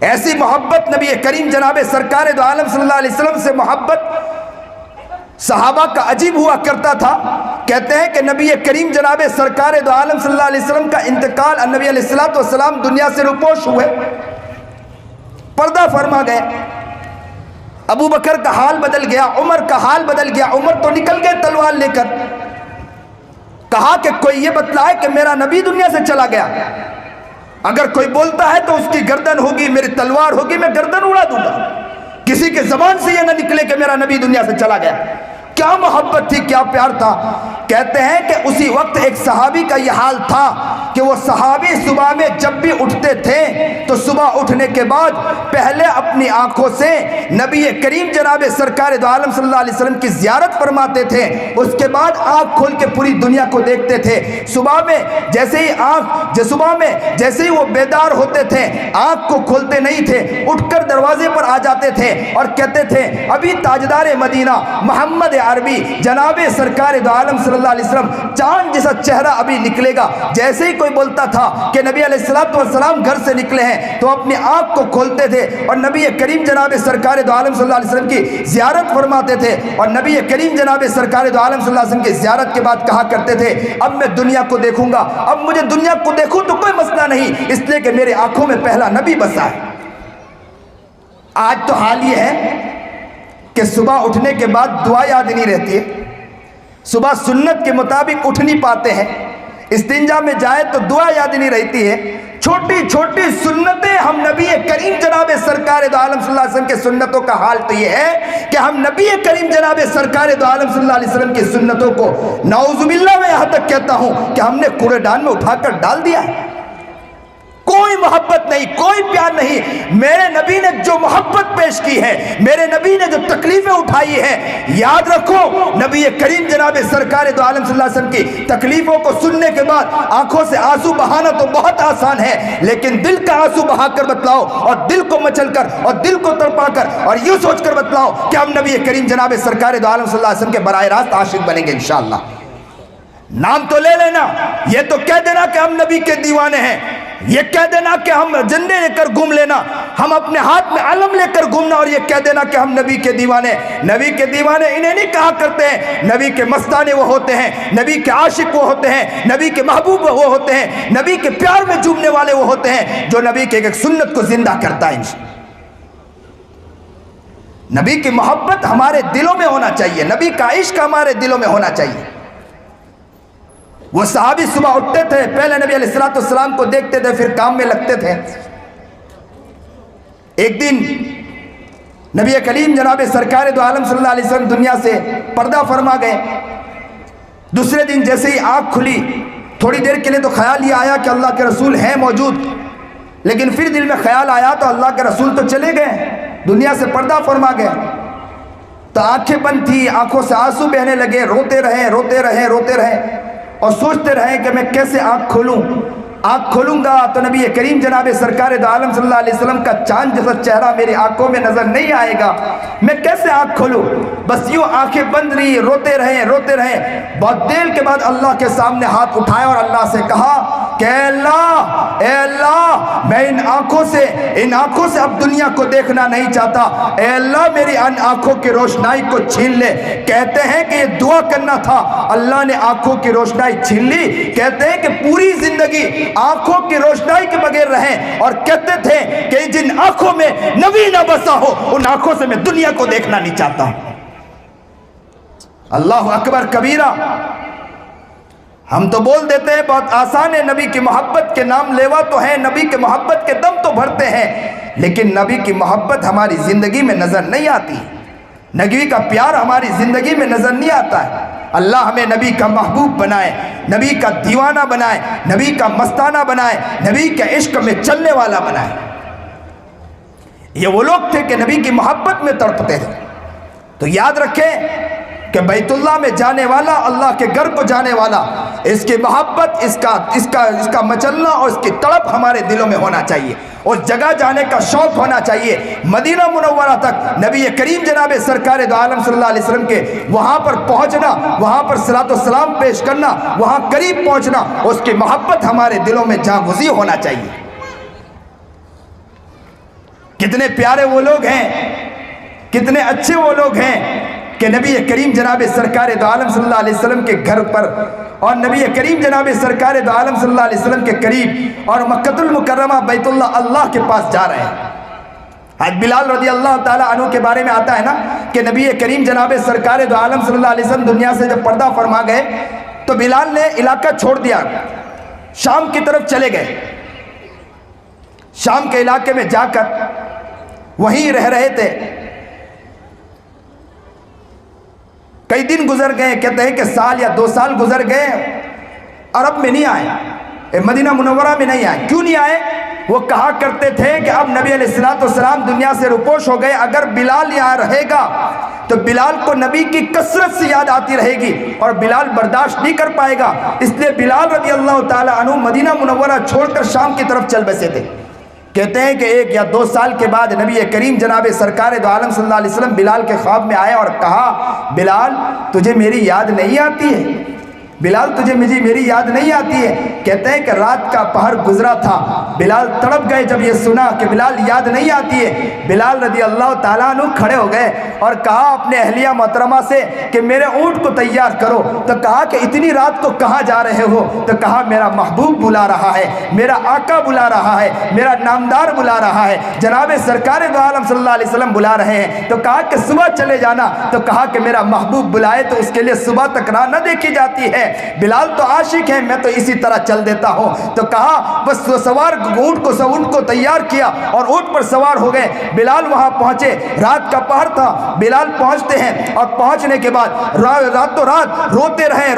ایسی محبت نبی کریم جناب سرکار دو عالم صلی اللہ علیہ وسلم سے محبت صحابہ کا عجیب ہوا کرتا تھا۔ کہتے ہیں کہ نبی کریم جناب سرکار دو عالم صلی اللہ علیہ وسلم کا انتقال، نبی علیہ السلام دنیا سے روپوش ہوئے، پردہ فرما گئے، ابو بکر کا حال بدل گیا، عمر کا حال بدل گیا، عمر تو نکل گئے تلوار لے کر۔ کہا کہ کوئی یہ بتلائے کہ میرا نبی دنیا سے چلا گیا، اگر کوئی بولتا ہے تو اس کی گردن ہوگی، میری تلوار ہوگی، میں گردن اڑا دوں گا، کسی کے زبان سے یہ نہ نکلے کہ میرا نبی دنیا سے چلا گیا۔ کیا محبت تھی، کیا پیار تھا۔ کہتے ہیں کہ اسی وقت ایک صحابی کا یہ حال تھا کہ وہ صحابی صبح میں جب بھی اٹھتے تھے تو صبح اٹھنے کے بعد پہلے اپنی آنکھوں سے نبی کریم جناب سرکار دو عالم صلی اللہ علیہ وسلم کی زیارت فرماتے تھے، اس کے بعد آنکھ کھول کے پوری دنیا کو دیکھتے تھے۔ صبح میں جیسے ہی وہ بیدار ہوتے تھے آنکھ کو کھولتے نہیں تھے، اٹھ کر دروازے پر آ جاتے تھے اور کہتے تھے ابھی تاجدار مدینہ محمد عربی جناب سرکار دو عالم صلی اللہ علیہ وسلم چاند جیسا چہرہ ابھی نکلے گا۔ جیسے ہی کوئی بولتا تھا کہ نبی علیہ السلام گھر سے نکلے ہیں تو اپنی آنکھ کو کھولتے تھے اور نبی کریم جناب سرکار دو عالم صلی اللہ علیہ وسلم کی زیارت فرماتے تھے، اور نبی کریم جناب سرکار دو عالم صلی اللہ علیہ وسلم کی زیارت کے بعد کہا کرتے تھے اب میں دنیا کو دیکھوں گا، اب مجھے دنیا کو دیکھوں تو کوئی مسئلہ نہیں، اس لیے کہ میرے آنکھوں میں پہلا نبی بسا ہے۔ آج تو حال یہ ہے کہ صبح اٹھنے کے بعد دعا یاد نہیں رہتی ہے، صبح سنت کے مطابق اٹھ نہیں پاتے ہیں، استنجا میں جائے تو دعا یاد نہیں رہتی ہے. چھوٹی چھوٹی سنتیں ہم نبی کریم جناب سرکار دو عالم صلی اللہ علیہ وسلم کے سنتوں کا حال تو یہ ہے کہ ہم نبی کریم جناب سرکار دو عالم صلی اللہ علیہ وسلم کی سنتوں کو نعوذ باللہ میں یہاں تک کہتا ہوں کہ ہم نے کوڑے دان میں اٹھا کر ڈال دیا ہے. کوئی محبت نہیں, کوئی پیار نہیں. میرے نبی نے جو محبت پیش کی ہے, میرے نبی نے جو تکلیفیں اٹھائی ہے, یاد رکھو نبی کریم جناب سرکار دو عالم صلی اللہ علیہ وسلم کی تکلیفوں کو سننے کے بعد آنکھوں سے آنسو بہانا تو بہت آسان ہے, لیکن دل کا آنسو بہا کر بتلاؤ اور دل کو مچل کر اور دل کو تڑپا کر اور یوں سوچ کر بتلاؤ کہ ہم نبی کریم جناب سرکار دو عالم صلی اللہ علیہ وسلم کے براہ راست عاشق بنیں گے انشاءاللہ. نام تو لے لینا, یہ تو کہہ دینا کہ ہم نبی کے دیوانے ہیں, یہ کہہ دینا کہ ہم جھنڈے لے کر گھوم لینا, ہم اپنے ہاتھ میں علم لے کر گھومنا اور یہ کہہ دینا کہ ہم نبی کے دیوانے. نبی کے دیوانے انہیں نہیں کہا کرتے ہیں, نبی کے مستانے وہ ہوتے ہیں, نبی کے عاشق وہ ہوتے ہیں, نبی کے محبوب وہ ہوتے ہیں, نبی کے پیار میں جھومنے والے وہ ہوتے ہیں جو نبی کے ایک سنت کو زندہ کرتا ہے. نبی کی محبت ہمارے دلوں میں ہونا چاہیے, نبی کا عشق ہمارے دلوں میں ہونا چاہیے. وہ صحابی صبح اٹھتے تھے, پہلے نبی علیہ السلام کو دیکھتے تھے, پھر کام میں لگتے تھے. ایک دن نبی کریم جناب سرکار دو عالم صلی اللہ علیہ وسلم دنیا سے پردہ فرما گئے. دوسرے دن جیسے ہی آنکھ کھلی, تھوڑی دیر کے لیے تو خیال یہ آیا کہ اللہ کے رسول ہیں موجود, لیکن پھر دل میں خیال آیا تو اللہ کے رسول تو چلے گئے, دنیا سے پردہ فرما گئے. تو آنکھیں بند تھی, آنکھوں سے آنسو بہنے لگے, روتے رہے اور سوچتے رہے کہ میں کیسے آنکھ کھولوں. آنکھ کھولوں گا تو نبی کریم جناب سرکار دو عالم صلی اللہ علیہ وسلم کا چاند جیسا چہرہ میری آنکھوں میں نظر نہیں آئے گا, میں کیسے آنکھ کھولوں. بس یوں آنکھیں بند رہی, روتے رہے. بہت دیر کے بعد اللہ کے سامنے ہاتھ اٹھایا اور اللہ سے کہا کہ اے اللہ میں ان آنکھوں سے اب دنیا کو دیکھنا نہیں چاہتا, اے اللہ میری ان آنکھوں کی روشنائی کو چھین لے. کہتے ہیں کہ یہ دعا کرنا تھا, اللہ نے آنکھوں کی روشنائی چھین لی. کہتے ہیں کہ پوری زندگی آنکھوں کی روشنائی کے بغیر رہیں اور کہتے تھے کہ جن آنکھوں میں نبی نہ بسا ہو ان آنکھوں سے میں دنیا کو دیکھنا نہیں چاہتا ہوں. اللہ اکبر کبیرہ. ہم تو بول دیتے ہیں بہت آسان ہے, نبی کی محبت کے نام لیوا تو ہیں, نبی کے محبت کے دم تو بھرتے ہیں, لیکن نبی کی محبت ہماری زندگی میں نظر نہیں آتی, نبی کا پیار ہماری زندگی میں نظر نہیں آتا ہے. اللہ ہمیں نبی کا محبوب بنائے, نبی کا دیوانہ بنائے, نبی کا مستانہ بنائے, نبی کے عشق میں چلنے والا بنائے. یہ وہ لوگ تھے کہ نبی کی محبت میں تڑپتے تھے. تو یاد رکھیں کہ بیت اللہ میں جانے والا, اللہ کے گھر کو جانے والا, اس کی محبت, اس کا مچلنا اور اس کی تڑپ ہمارے دلوں میں ہونا چاہیے, اس جگہ جانے کا شوق ہونا چاہیے. مدینہ منورہ تک نبی کریم جناب سرکار دو عالم صلی اللہ علیہ وسلم کے وہاں پر پہنچنا, وہاں پر صلاۃ و سلام پیش کرنا, وہاں قریب پہنچنا, اس کی محبت ہمارے دلوں میں جاگزی ہونا چاہیے. کتنے پیارے وہ لوگ ہیں, کتنے اچھے وہ لوگ ہیں کہ نبی کریم جناب سرکار دو عالم صلی اللہ علیہ وسلم کے گھر پر اور نبی کریم جناب سرکار دو عالم صلی اللہ علیہ وسلم کے قریب اور مکہ المکرمہ بیت اللہ کے پاس جا رہے ہیں. حضرت بلال رضی اللہ تعالیٰ عنہ کے بارے میں آتا ہے نا کہ نبی کریم جناب سرکار دو عالم صلی اللہ علیہ وسلم دنیا سے جب پردہ فرما گئے تو بلال نے علاقہ چھوڑ دیا, شام کی طرف چلے گئے. شام کے علاقے میں جا کر وہیں رہ رہے تھے. کئی دن گزر گئے, کہتے ہیں کہ سال یا 2 سال گزر گئے, عرب میں نہیں آئے, مدینہ منورہ میں نہیں آئے. کیوں نہیں آئے؟ وہ کہا کرتے تھے کہ اب نبی علیہ السلام دنیا سے روپوش ہو گئے, اگر بلال یہاں رہے گا تو بلال کو نبی کی کثرت سے یاد آتی رہے گی اور بلال برداشت نہیں کر پائے گا. اس لیے بلال رضی اللہ تعالیٰ عنہ مدینہ منورہ چھوڑ کر شام کی طرف چل بسے تھے. کہتے ہیں کہ 1 یا 2 سال کے بعد نبی کریم جناب سرکار دو عالم صلی اللہ علیہ وسلم بلال کے خواب میں آئے اور کہا, بلال تجھے میری یاد نہیں آتی ہے, بلال تجھے میری یاد نہیں آتی ہے. کہتے ہیں کہ رات کا پہر گزرا تھا, بلال تڑپ گئے جب یہ سنا کہ بلال یاد نہیں آتی ہے. بلال رضی اللہ تعالیٰ عنہ کھڑے ہو گئے اور کہا اپنے اہلیہ محترمہ سے کہ میرے اونٹ کو تیار کرو. تو کہا کہ اتنی رات کو کہاں جا رہے ہو؟ تو کہا میرا محبوب بلا رہا ہے, میرا آقا بلا رہا ہے, میرا نامدار بلا رہا ہے, جناب سرکار دو عالم صلی اللہ علیہ وسلم بلا رہے ہیں. تو کہا کہ صبح چلے جانا. تو کہا کہ میرا محبوب بلائے تو اس کے لیے صبح تک راہ نہ دیکھی جاتی ہے, بلال تو عاشق ہیں، میں تو اسی طرح چل دیتا ہوں۔ تو کہا بس سوار اونٹ کو تیار کیا اور اونٹ پر سوار ہو گئے۔ بلال وہاں پہنچے، رات کا پہر تھا۔ بلال پہنچتے ہیں اور پہنچنے کے بعد راتوں رات روتے رہے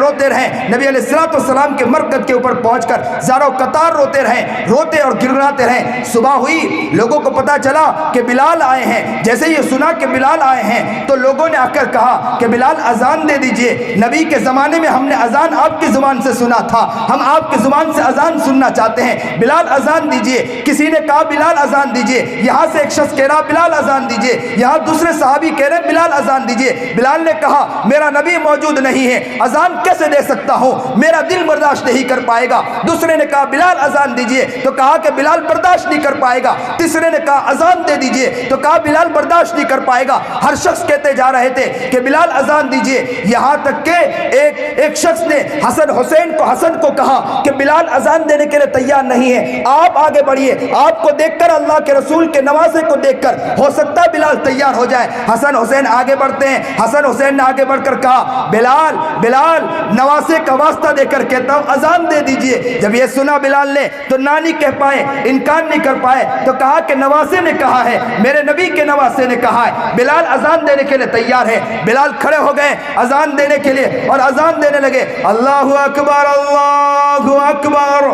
نبی علیہ الصلوۃ والسلام کے مرکز کے اوپر پہنچ کر زاروں قطار روتے اور گڑگڑاتے رہے۔ صبح ہوئی، لوگوں کو پتا چلا کہ بلال آئے ہیں۔ جیسے یہ سنا کہ بلال آئے ہیں تو لوگوں نے آ کر کہا کہ بلال اذان دے دیجئے، نبی کے زمانے میں ہم نے اذان آپ کی زبان سے سنا تھا، ہم آپ کی زبان سے اذان سننا چاہتے ہیں، بلال اذان دیجئے۔ کسی نے کہا بلال اذان دیجئے، یہاں سے ایک شخص کہہ رہا بلال اذان دیجئے، یہاں دوسرے صحابی کہہ رہے بلال اذان دیجئے۔ بلال نے کہا میرا نبی موجود نہیں ہے، اذان کیسے دے سکتا ہوں، میرا دل برداشت نہیں کر پائے گا۔ دوسرے نے کہا بلال اذان دیجئے، تو کہا کہ بلال برداشت نہیں کر پائے گا۔ تیسرے نے کہا اذان دے دیجئے، تو کہا بلال برداشت نہیں کر پائے گا۔ ہر شخص کہتے جا رہے تھے کہ بلال اذان دیجئے، یہاں تک کہ ایک شخص نے حسن کو کہا کہ بلال اذان دینے کے لیے تیار نہیں ہے، آپ آگے بڑھیے، آپ کو دیکھ کر اللہ کے رسول کے نواسے کو دیکھ کر ہو سکتا ہے بلال تیار ہو جائے۔ حسن حسین آگے بڑھتے ہیں، حسن حسین نے آگے بڑھ کر کہا بلال نواسے کا واسطہ دے کر کہتا ہوں اذان دے دیجئے۔ جب یہ سنا بلال نے تو نہ نہیں کہہ پائے، انکار نہیں کر پائے، تو کہا کہ نواسے نے کہا ہے، میرے نبی کے نواسے نے کہا ہے، بلال اذان دینے کے لیے تیار ہے۔ بلال کھڑے ہو گئے اذان دینے کے لیے اور اذان دینے لگے، اللہ اکبر اللہ اکبر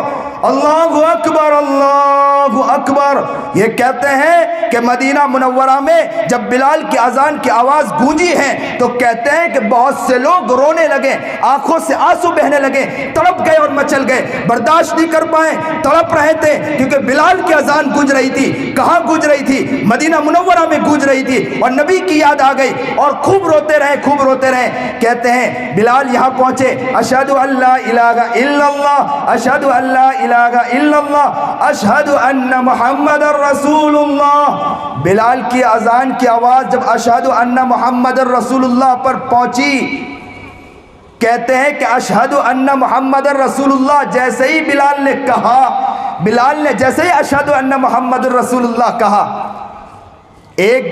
اللہ اکبر اللہ اکبر۔ یہ کہتے ہیں کہ مدینہ منورہ میں جب بلال کی اذان کی آواز گونجی ہے تو کہتے ہیں کہ بہت سے لوگ رونے لگے، آنکھوں سے آنسو بہنے لگے، تڑپ گئے اور مچل گئے، برداشت نہیں کر پائے، تڑپ رہے تھے کیونکہ بلال کی اذان گونج رہی تھی۔ کہاں گونج رہی تھی؟ مدینہ منورہ میں گونج رہی تھی، اور نبی کی یاد آ گئی اور خوب روتے رہے۔ کہتے ہیں بلال یہاں پہنچے، اشہد ان لا الہ الا اللہ اشہد ان لا الہ الا اللہ اشہد ان محمد رسول اللہ۔ بلال کی اذان کی آواز جب اشہد ان محمد رسول اللہ پر پہنچی، کہتے ہیں کہ اشہد ان محمد رسول اللہ جیسے ہی بلال نے جیسے ہی اشہد ان محمد رسول اللہ کہا، ایک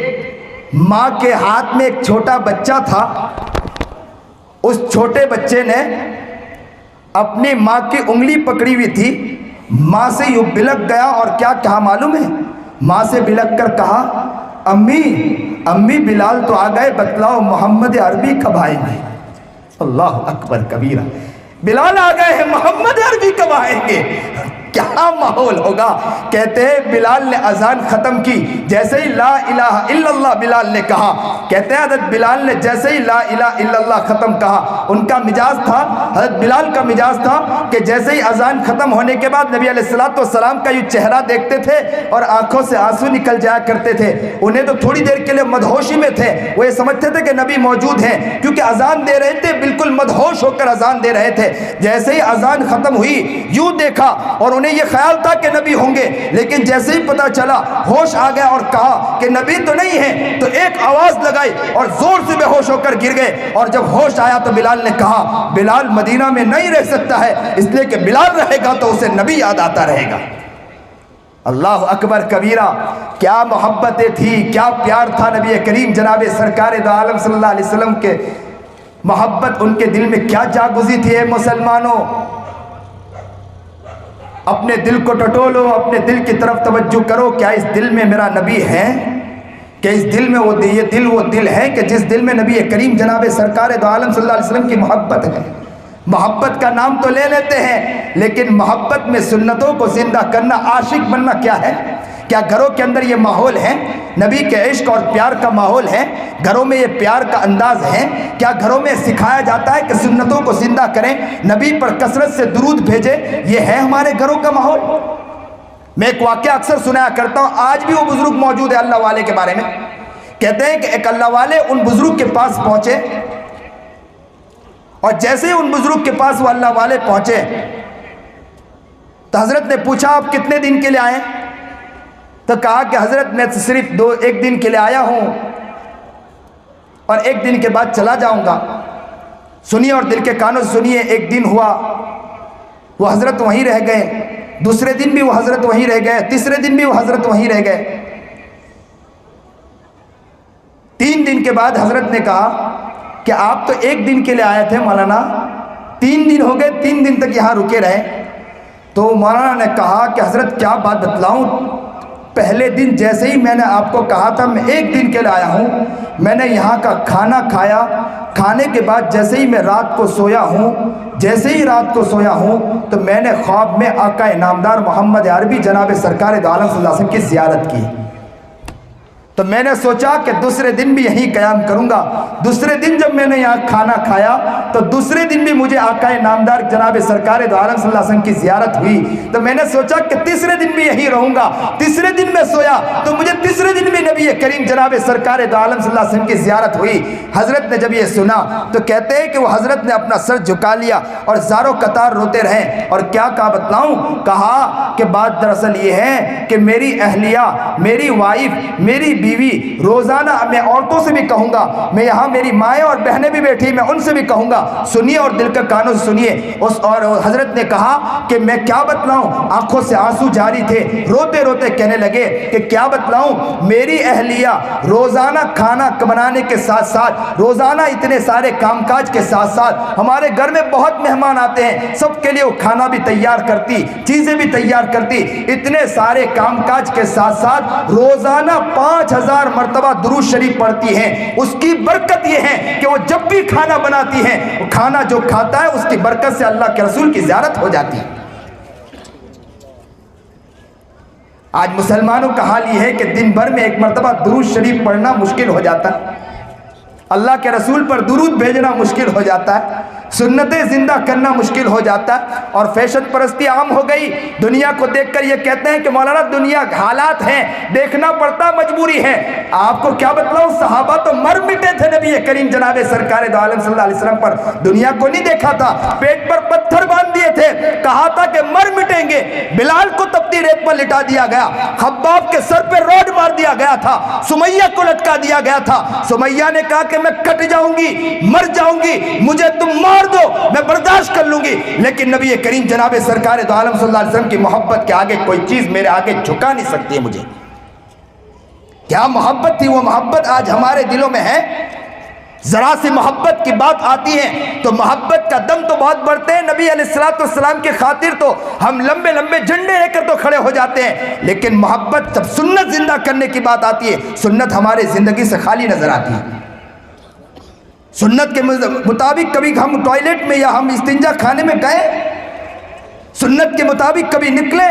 ماں کے ہاتھ میں ایک چھوٹا بچہ تھا، اس چھوٹے بچے نے اپنی ماں کی انگلی پکڑی ہوئی تھی، ماں سے یوں بلک گیا اور کیا کہا معلوم ہے؟ ماں سے بلک کر کہا امی بلال تو آ گئے، بتلاؤ محمد عربی کب آئیں گے؟ اللہ اکبر کبیرہ، بلال آ گئے ہیں، محمد عربی کب آئیں گے؟ کیا ماحول ہوگا۔ کہتے ہیں بلال نے اذان ختم کی، جیسے ہی لا الہ الا اللہ بلال نے کہا، کہتے ہیں حضرت بلال نے جیسے ہی لا الہ الا اللہ ختم کہا، ان کا مزاج تھا، حضرت بلال کا مزاج تھا کہ جیسے ہی اذان ختم ہونے کے بعد نبی علیہ الصلوۃ والسلام کا یہ چہرہ دیکھتے تھے اور آنکھوں سے آنسو نکل جایا کرتے تھے۔ انہیں تو تھوڑی دیر کے لیے مدہوشی میں تھے، وہ یہ سمجھتے تھے کہ نبی موجود ہیں، کیونکہ اذان دے رہے تھے، بالکل مدہوش ہو کر اذان دے رہے تھے۔ جیسے ہی اذان ختم ہوئی یوں دیکھا اور انہیں یہ خیال تھا کہ نبی ہوں گے، لیکن جیسے ہی پتہ چلا ہوش آ گیا اور کہا کہ نبی تو نہیں ہے، تو ایک آواز لگائی اور زور سے بے ہوش ہو کر گر گئے۔ اور جب ہوش آیا تو بلال نے کہا بلال مدینہ میں نہیں رہ سکتا ہے، اس لیے کہ بلال رہے گا تو اسے نبی یاد آتا رہے گا۔ اللہ اکبر کبیرہ، کیا محبتیں تھی، کیا پیار تھا نبی کریم جناب سرکار دو عالم صلی اللہ علیہ وسلم کے، محبت ان کے دل میں کیا جاگزی تھی۔ اے مسلمانوں، اپنے دل کو ٹٹولو، اپنے دل کی طرف توجہ کرو، کیا اس دل میں میرا نبی ہے؟ کہ اس دل میں وہ دل ہے کہ جس دل میں نبی کریم جناب سرکار دو عالم صلی اللہ علیہ وسلم کی محبت ہے۔ محبت کا نام تو لے لیتے ہیں، لیکن محبت میں سنتوں کو زندہ کرنا، عاشق بننا کیا ہے؟ کیا گھروں کے اندر یہ ماحول ہے؟ نبی کے عشق اور پیار کا ماحول ہے؟ گھروں میں یہ پیار کا انداز ہے؟ کیا گھروں میں سکھایا جاتا ہے کہ سنتوں کو زندہ کریں، نبی پر کثرت سے درود بھیجیں؟ یہ ہے ہمارے گھروں کا ماحول؟ میں ایک واقعہ اکثر سنایا کرتا ہوں، آج بھی وہ بزرگ موجود ہے اللہ والے کے بارے میں۔ کہتے ہیں کہ ایک اللہ والے ان بزرگ کے پاس پہنچے، اور جیسے ہی ان بزرگ کے پاس وہ اللہ والے پہنچے تو حضرت نے پوچھا آپ کتنے دن کے لیے آئے؟ تو کہا کہ حضرت میں صرف ایک دن کے لیے آیا ہوں اور ایک دن کے بعد چلا جاؤں گا۔ سنیے اور دل کے کانوں سے سنیے، ایک دن ہوا وہ حضرت وہیں رہ گئے، دوسرے دن بھی وہ حضرت وہیں رہ گئے، تیسرے دن بھی وہ حضرت وہیں رہ گئے۔ 3 دن کے بعد حضرت نے کہا کہ آپ تو ایک دن کے لیے آئے تھے مولانا، 3 دن ہو گئے، 3 دن تک یہاں رکے رہے۔ تو مولانا نے کہا کہ حضرت کیا بات بتلاؤں، پہلے دن جیسے ہی میں نے آپ کو کہا تھا میں 1 دن کے لیے آیا ہوں، میں نے یہاں کا کھانا کھایا، کھانے کے بعد جیسے ہی میں رات کو سویا ہوں، جیسے ہی رات کو سویا ہوں تو میں نے خواب میں آقا نامدار محمد عربی جناب سرکار دو عالم صلی اللہ علیہ وسلم کی زیارت کی۔ تو میں نے سوچا کہ دوسرے دن بھی یہیں قیام کروں گا۔ دوسرے دن جب میں نے یہاں کھانا کھایا تو دوسرے دن بھی مجھے آقا نامدار جناب سرکار دو عالم صلی اللہ علیہ وسلم کی زیارت ہوئی۔ تو میں نے سوچا کہ تیسرے دن بھی یہیں رہوں گا۔ تیسرے دن میں سویا تو مجھے تیسرے دن بھی نبی کریم جناب سرکار دو عالم صلی اللہ علیہ وسلم کی زیارت ہوئی۔ حضرت نے جب یہ سنا تو کہتے ہیں کہ وہ حضرت نے اپنا سر جھکا لیا اور زاروں قطار روتے رہے۔ اور کیا کہا بتلاؤں؟ کہا کہ بات دراصل یہ ہے کہ میری اہلیہ، میری وائف، میری بیوی، روزانہ میں عورتوں سے بھی کہوں گا، میں یہاں میری مائیں اور بہنیں بھی بیٹھی، میں ان سے بھی کہوں گا، سنیے اور دل کا کانوں سے سنیے۔ اور حضرت نے کہا کہ میں کیا بتلاؤں، آنکھوں سے آنسو جاری تھے، روتے روتے کہنے لگے کہ کیا بتلاؤں، میری اہلیہ روزانہ کھانا بنانے کے ساتھ ساتھ، روزانہ اتنے سارے کام کاج کے ساتھ ساتھ، ہمارے گھر میں بہت مہمان آتے ہیں، سب کے لیے وہ کھانا بھی تیار کرتی، چیزیں بھی تیار کرتی، اتنے سارے کام کاج کے ساتھ ساتھ روزانہ 5000 مرتبہ درود شریف پڑھتی ہیں۔ اس کی برکت یہ ہے کہ وہ جب بھی کھانا بناتی ہیں، وہ کھانا جو کھاتا ہے اس کی برکت سے اللہ کے رسول کی زیارت ہو جاتی ہے۔ آج مسلمانوں کا حال یہ ہے کہ دن بھر میں 1 مرتبہ درود شریف پڑھنا مشکل ہو جاتا ہے، اللہ کے رسول پر درود بھیجنا مشکل ہو جاتا ہے، سنتیں زندہ کرنا مشکل ہو جاتا ہے، اور فیشن پرستی عام ہو گئی۔ دنیا کو دیکھ کر یہ کہتے ہیں کہ مولانا دنیا حالات ہیں، دیکھنا پڑتا، مجبوری ہے۔ آپ کو کیا بتلاؤں، صحابہ تو مر مٹے تھے نبی کریم جناب سرکار دو عالم صلی اللہ علیہ وسلم پر، دنیا کو نہیں دیکھا تھا، پیٹ پر پتھر باندھ دیے تھے، کہا تھا کہ مر مٹیں گے۔ بلال کو تپتی ریت پر لٹا دیا گیا، خباب کے سر پہ روڈ مار دیا گیا تھا، سمیہ کو لٹکا دیا گیا تھا۔ سمیہ نے کہا کہ میں کٹ جاؤں گی، مر جاؤں گی، مجھے تم مار دو، میں برداشت کر لوں گی، لیکن نبی کریم جناب سرکار دو عالم صلی اللہ علیہ وسلم کی محبت کے آگے کوئی چیز میرے آگے جھکا نہیں سکتی ہے مجھے۔ کیا محبت تھی، وہ محبت آج ہمارے دلوں میں ہے؟ ذرا سی محبت کی بات آتی ہے تو محبت کا دم تو بہت بڑھتے ہیں، نبی علیہ السلام کی خاطر تو ہم لمبے لمبے جھنڈے لے کر تو کھڑے ہو جاتے ہیں، لیکن محبت جب سنت زندہ کرنے کی بات آتی ہے، سنت ہمارے زندگی سے خالی نظر آتی ہے۔ سنت کے مطابق کبھی ہم ٹوائلٹ میں یا ہم استنجا کھانے میں گئے، سنت کے مطابق کبھی نکلے،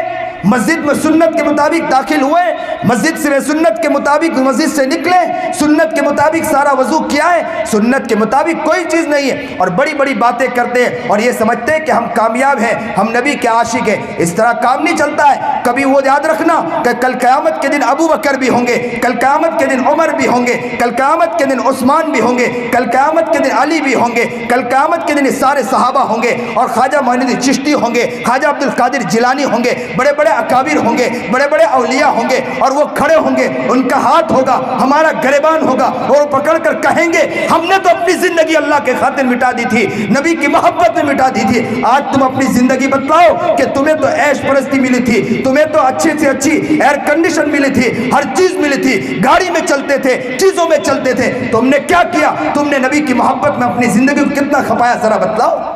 مسجد میں سنت کے مطابق داخل ہوئے، مسجد سے سنت کے مطابق مسجد سے نکلے، سنت کے مطابق سارا وضو کیا ہے، سنت کے مطابق کوئی چیز نہیں ہے، اور بڑی بڑی باتیں کرتے ہیں اور یہ سمجھتے ہیں کہ ہم کامیاب ہیں، ہم نبی کے عاشق ہیں۔ اس طرح کام نہیں چلتا ہے۔ کبھی وہ یاد رکھنا کہ کل قیامت کے دن ابو بکر بھی ہوں گے، کل قیامت کے دن عمر بھی ہوں گے، کل قیامت کے دن عثمان بھی ہوں گے، کل قیامت کے دن علی بھی ہوں گے، کل قیامت کے دن سارے صحابہ ہوں گے، اور خواجہ معین الدین چشتی ہوں گے، خواجہ عبد القادر جیلانی ہوں گے، بڑے بڑے اکابر ہوں گے، بڑے بڑے اولیاء ہوں گے، اور وہ کھڑے ہوں گے، ان کا ہاتھ ہوگا، ہمارا گریبان ہوگا، اور وہ پکڑ کر کہیں گے ہم نے تو اپنی زندگی اللہ کے خاطر مٹا دی تھی، نبی کی محبت میں مٹا دی تھی، آج تم اپنی زندگی بتلاؤ کہ تمہیں تو عیش پرستی ملی تھی، تمہیں تو اچھی سے اچھی ایئر کنڈیشن ملی تھی، ہر چیز ملی تھی، گاڑی میں چلتے تھے، چیزوں میں چلتے تھے، تم نے کیا کیا؟ تم نے نبی کی محبت میں اپنی زندگی کو کتنا کھپایا، ذرا بتلاؤ۔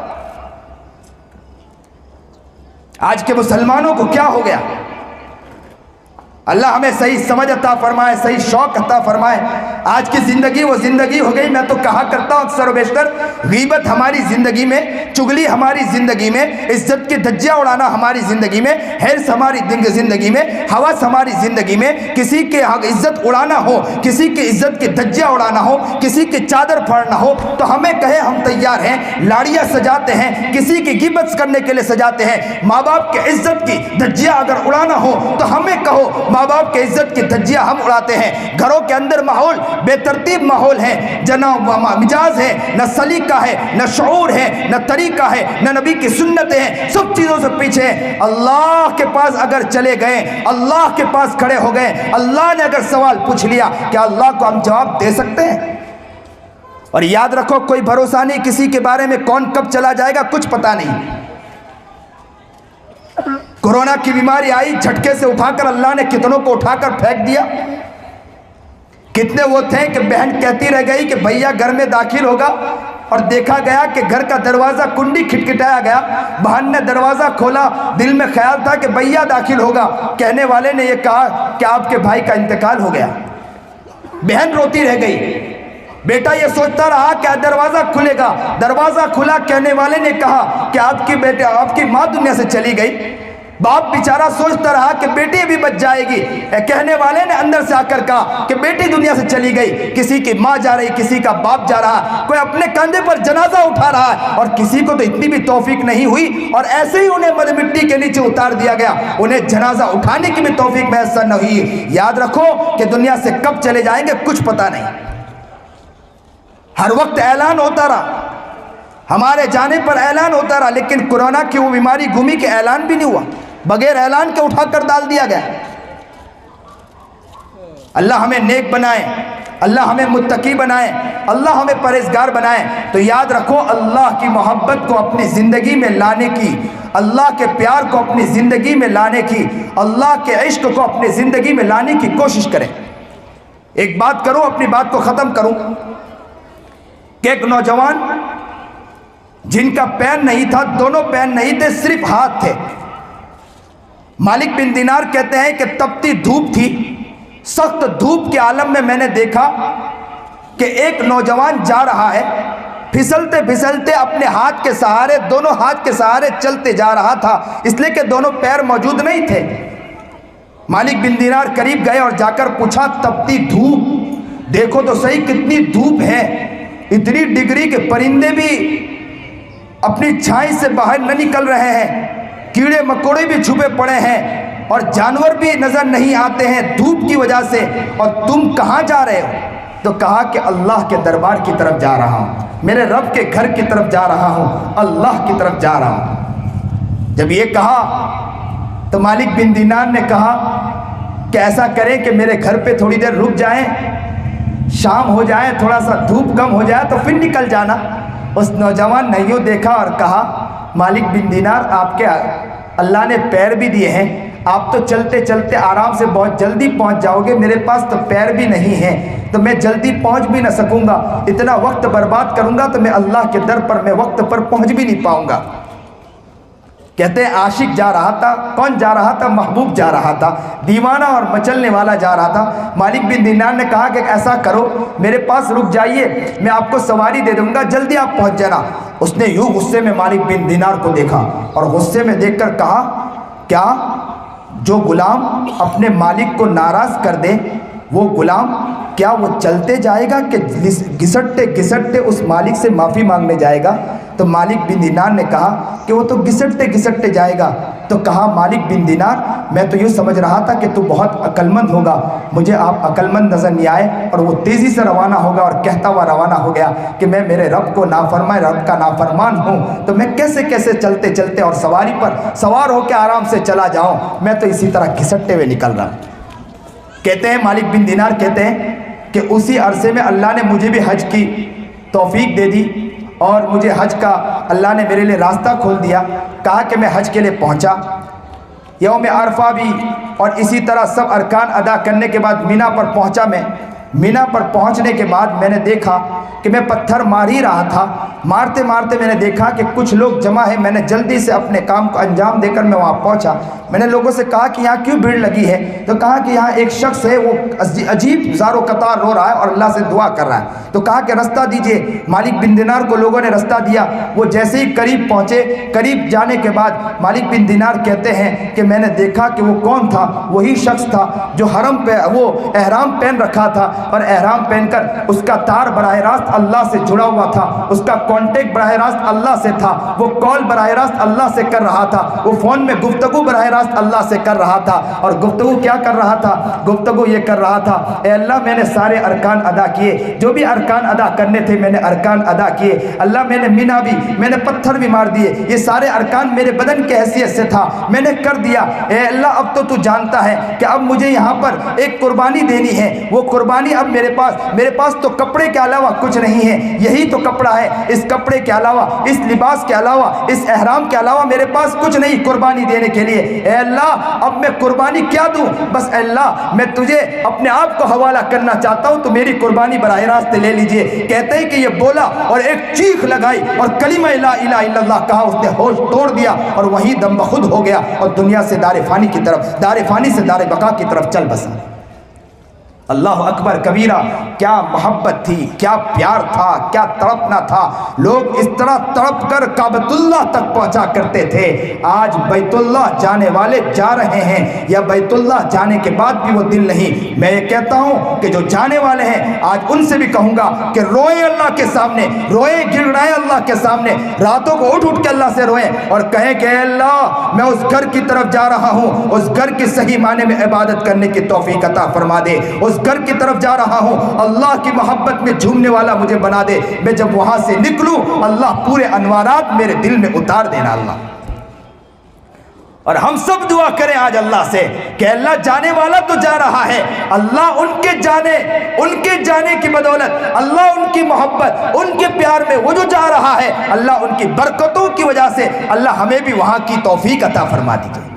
آج کے مسلمانوں کو کیا ہو گیا؟ اللہ ہمیں صحیح سمجھ عطا فرمائے، صحیح شوق عطا فرمائے۔ آج کی زندگی وہ زندگی ہو گئی، میں تو کہا کرتا ہوں اکثر و بیشتر، غیبت ہماری زندگی میں، چگلی ہماری زندگی میں، عزت کی دھجیاں اڑانا ہماری زندگی میں، حرص ہماری زندگی میں، ہوس ہماری زندگی میں، کسی کے عزت اڑانا ہو، کسی کی عزت کی دھجیاں اڑانا ہو، کسی کی چادر پھاڑنا ہو تو ہمیں کہے ہم تیار ہیں، لاڑیاں سجاتے ہیں، کسی کی غیبت کرنے کے لیے سجاتے ہیں۔ ماں باپ کے عزت کی دھجیاں اگر اڑانا ہو تو ہمیں کہو، ماں باپ کے عزت کی دھجیاں ہم اڑاتے ہیں۔ گھروں کے اندر ماحول بے ترتیب ماحول ہے، نہ مزاج ہے، نہ سلیقہ ہے، نہ شعور ہے، نہ طریقہ ہے، نہ نبی کی سنتیں ہیں، سب چیزوں سے پیچھے ہیں۔ اللہ کے پاس اگر چلے گئے، اللہ کے پاس کھڑے ہو گئے، اللہ نے اگر سوال پوچھ لیا، کیا اللہ کو ہم جواب دے سکتے ہیں؟ اور یاد رکھو، کوئی بھروسہ نہیں کسی کے بارے میں، کون کب چلا جائے گا کچھ پتہ نہیں۔ کورونا کی بیماری آئی، جھٹکے سے اٹھا کر اللہ نے کتنوں کو اٹھا کر پھینک دیا۔ کتنے وہ تھے کہ بہن کہتی رہ گئی کہ بھیا گھر میں داخل ہوگا اور دیکھا گیا کہ گھر کا دروازہ کنڈی کھٹکھٹایا گیا. بہن نے دروازہ کھولا, دل میں خیال تھا کہ بھیا داخل ہوگا. کہنے والے نے یہ کہا کہ آپ کے بھائی کا انتقال ہو گیا. بہن روتی رہ گئی. بیٹا یہ سوچتا رہا کہ دروازہ کھلے گا. دروازہ کھلا, کہنے والے نے کہا کہ آپ کی ماں دنیا سے چلی گئی. باپ بیچارہ سوچتا رہا کہ بیٹی بھی بچ جائے گی. کہنے والے نے اندر سے آ کر کہا کہ بیٹی دنیا سے چلی گئی. کسی کی ماں جا رہی, کسی کا باپ جا رہا, کوئی اپنے کندھے پر جنازہ اٹھا رہا ہے, اور کسی کو تو اتنی بھی توفیق نہیں ہوئی, اور ایسے ہی انہیں مد مٹی کے نیچے اتار دیا گیا. انہیں جنازہ اٹھانے کی بھی توفیق میسر نہ ہوئی. یاد رکھو کہ دنیا سے کب چلے جائیں گے کچھ پتہ نہیں. ہر وقت اعلان ہوتا رہا, ہمارے جانے پر اعلان ہوتا رہا, لیکن کورونا کی وہ بیماری گھومی کہ اعلان بھی نہیں ہوا, بغیر اعلان کے اٹھا کر ڈال دیا گیا. اللہ ہمیں نیک بنائے, اللہ ہمیں متقی بنائے, اللہ ہمیں پرہیزگار بنائے. تو یاد رکھو, اللہ کی محبت کو اپنی زندگی میں لانے کی, اللہ کے پیار کو اپنی زندگی میں لانے کی, اللہ کے عشق کو اپنی زندگی میں لانے کی کوشش کریں. ایک بات کروں, اپنی بات کو ختم کروں, کہ ایک نوجوان جن کا پیر نہیں تھا, دونوں پیر نہیں تھے, صرف ہاتھ تھے. مالک بن دینار کہتے ہیں کہ تپتی دھوپ تھی, سخت دھوپ کے عالم میں نے دیکھا کہ ایک نوجوان جا رہا ہے, پھسلتے پھسلتے اپنے ہاتھ کے سہارے, دونوں ہاتھ کے سہارے چلتے جا رہا تھا, اس لیے کہ دونوں پیر موجود نہیں تھے. مالک بن دینار قریب گئے اور جا کر پوچھا, تپتی دھوپ دیکھو تو صحیح کتنی دھوپ ہے, اتنی ڈگری کہ پرندے بھی اپنی چھائی سے باہر نہ نکل رہے ہیں, کیڑے مکوڑے بھی چھپے پڑے ہیں, اور جانور بھی نظر نہیں آتے ہیں دھوپ کی وجہ سے, اور تم کہاں جا رہے ہو؟ تو کہا کہ اللہ کے دربار کی طرف جا رہا ہوں, میرے رب کے گھر کی طرف جا رہا ہوں, اللہ کی طرف جا رہا ہوں. جب یہ کہا تو مالک بن دینار نے کہا کہ ایسا کریں کہ میرے گھر پہ تھوڑی دیر رک جائیں, شام ہو جائے, تھوڑا سا دھوپ کم ہو جائے تو پھر نکل جانا. اس نوجوان نے یوں دیکھا اور کہا, مالک بن دینار آپ کے اللہ نے پیر بھی دیے ہیں, آپ تو چلتے چلتے آرام سے بہت جلدی پہنچ جاؤ گے, میرے پاس تو پیر بھی نہیں ہیں, تو میں جلدی پہنچ بھی نہ سکوں گا, اتنا وقت برباد کروں گا تو میں اللہ کے در پر میں وقت پر پہنچ بھی نہیں پاؤں گا. کہتے ہیں عاشق جا رہا تھا. کون جا رہا تھا؟ محبوب جا رہا تھا, دیوانہ اور مچلنے والا جا رہا تھا. مالک بن دینار نے کہا کہ ایسا کرو, میرے پاس رک جائیے, میں آپ کو سواری دے دوں گا, جلدی آپ پہنچ جانا. اس نے یوں غصے میں مالک بن دینار کو دیکھا اور غصے میں دیکھ کر کہا, کیا جو غلام اپنے مالک کو ناراض کر دے, وہ غلام کیا وہ چلتے جائے گا کہ گھسٹتے گھسٹتے اس مالک سے معافی مانگنے جائے گا؟ تو مالک بن دینار نے کہا کہ وہ تو گھسٹتے گھسٹتے جائے گا. تو کہا مالک بن دینار, میں تو یوں سمجھ رہا تھا کہ تو بہت عقل مند ہوگا, مجھے آپ عقل مند نظر نہیں آئے, اور وہ تیزی سے روانہ ہوگا اور کہتا ہوا روانہ ہو گیا کہ میں میرے رب کو نافرمان, رب کا نافرمان ہوں, تو میں کیسے کیسے چلتے چلتے اور سواری پر سوار ہو کے آرام سے چلا جاؤں, میں تو اسی طرح گھسٹتے ہوئے نکل رہا. کہتے ہیں مالک بن دینار کہتے ہیں کہ اسی عرصے میں اللہ نے مجھے بھی حج کی توفیق دے دی, اور مجھے حج کا اللہ نے میرے لیے راستہ کھول دیا. کہا کہ میں حج کے لیے پہنچا, یوم عرفہ بھی اور اسی طرح سب ارکان ادا کرنے کے بعد مینا پر پہنچا. میں مینا پر پہنچنے کے بعد میں نے دیکھا کہ میں پتھر مار ہی رہا تھا, مارتے مارتے میں نے دیکھا کہ کچھ لوگ جمع ہیں. میں نے جلدی سے اپنے کام کو انجام دے کر میں وہاں پہنچا. میں نے لوگوں سے کہا کہ یہاں کیوں بھیڑ لگی ہے؟ تو کہا کہ یہاں ایک شخص ہے, وہ عجیب زار و قطار رو رہا ہے اور اللہ سے دعا کر رہا ہے. تو کہا کہ رستہ دیجئے. مالک بن دینار کو لوگوں نے رستہ دیا. وہ جیسے ہی قریب پہنچے, قریب جانے کے بعد مالک بن دینار کہتے ہیں کہ میں نے دیکھا کہ وہ کون تھا؟ وہی شخص تھا جو حرم پہ وہ احرام پہن رکھا تھا, اور احرام پہن کر اس کا تار براہ راست اللہ سے جڑا ہوا تھا, اس کا کانٹیکٹ براہ راست اللہ سے تھا, وہ کال براہ راست اللہ سے کر رہا تھا, وہ فون میں گفتگو براہ راست اللہ سے کر رہا تھا. اور گفتگو کیا کر رہا تھا؟ گفتگو یہ کر رہا تھا, اے اللہ میں نے سارے ارکان ادا کیے, جو بھی ارکان ادا کرنے تھے میں نے ارکان ادا کیے. اللہ میں نے مینا بھی, میں نے پتھر بھی مار دیے, یہ سارے ارکان میرے بدن کے حیثیت سے تھا, میں نے کر دیا. اے اللہ اب تو جانتا ہے کہ اب مجھے یہاں پر ایک قربانی دینی ہے, وہ قربانی قربانی اب میرے پاس تو کپڑے کے علاوہ کچھ نہیں ہے، یہی تو کپڑا ہے، اس کپڑے کے علاوہ، اس لباس کے علاوہ، اس احرام کے علاوہ میرے پاس کچھ نہیں قربانی دینے کے لیے۔ اے اللہ اب میں قربانی کیا دوں؟ بس اے اللہ میں تجھے اپنے آپ کو حوالہ کرنا چاہتا ہوں، تو میری قربانی براہ راست لے لیجئے۔ کہتے ہیں کہ یہ بولا اور ایک چیخ لگائی اور کلمہ لا الہ الا اللہ کہا، اس نے ہوش توڑ دیا اور وہیں دم بخود ہو گیا اور دنیا سے دار فانی کی طرف، دار فانی سے دار بقا کی طرف چل بسا۔ اللہ اکبر کبیرہ، کیا محبت تھی، کیا پیار تھا، کیا تڑپنا تھا۔ لوگ اس طرح تڑپ کر کعبۃ اللہ تک پہنچا کرتے تھے۔ آج بیت اللہ جانے والے جا رہے ہیں یا بیت اللہ جانے کے بعد بھی وہ دل نہیں۔ میں یہ کہتا ہوں کہ جو جانے والے ہیں آج ان سے بھی کہوں گا کہ روئیں اللہ کے سامنے، روئیں گڑگڑائیں اللہ کے سامنے، راتوں کو اٹھ کے اللہ سے روئیں اور کہیں کہ اے اللہ میں اس گھر کی طرف جا رہا ہوں، اس گھر کی صحیح معنی میں عبادت کرنے کی توفیق عطا فرما دے، اس گھر کی طرف جا رہا ہوں، اللہ کی محبت میں جھومنے والا مجھے بنا دے، میں جب وہاں سے نکلوں اللہ پورے انوارات میرے دل میں اتار دینا اللہ۔ اور ہم سب دعا کریں آج اللہ سے کہ اللہ جانے والا تو جا رہا ہے، اللہ ان کے جانے کی بدولت، اللہ ان کی محبت، ان کے پیار میں وہ جو جا رہا ہے، اللہ ان کی برکتوں کی وجہ سے اللہ ہمیں بھی وہاں کی توفیق عطا فرما دیجئے،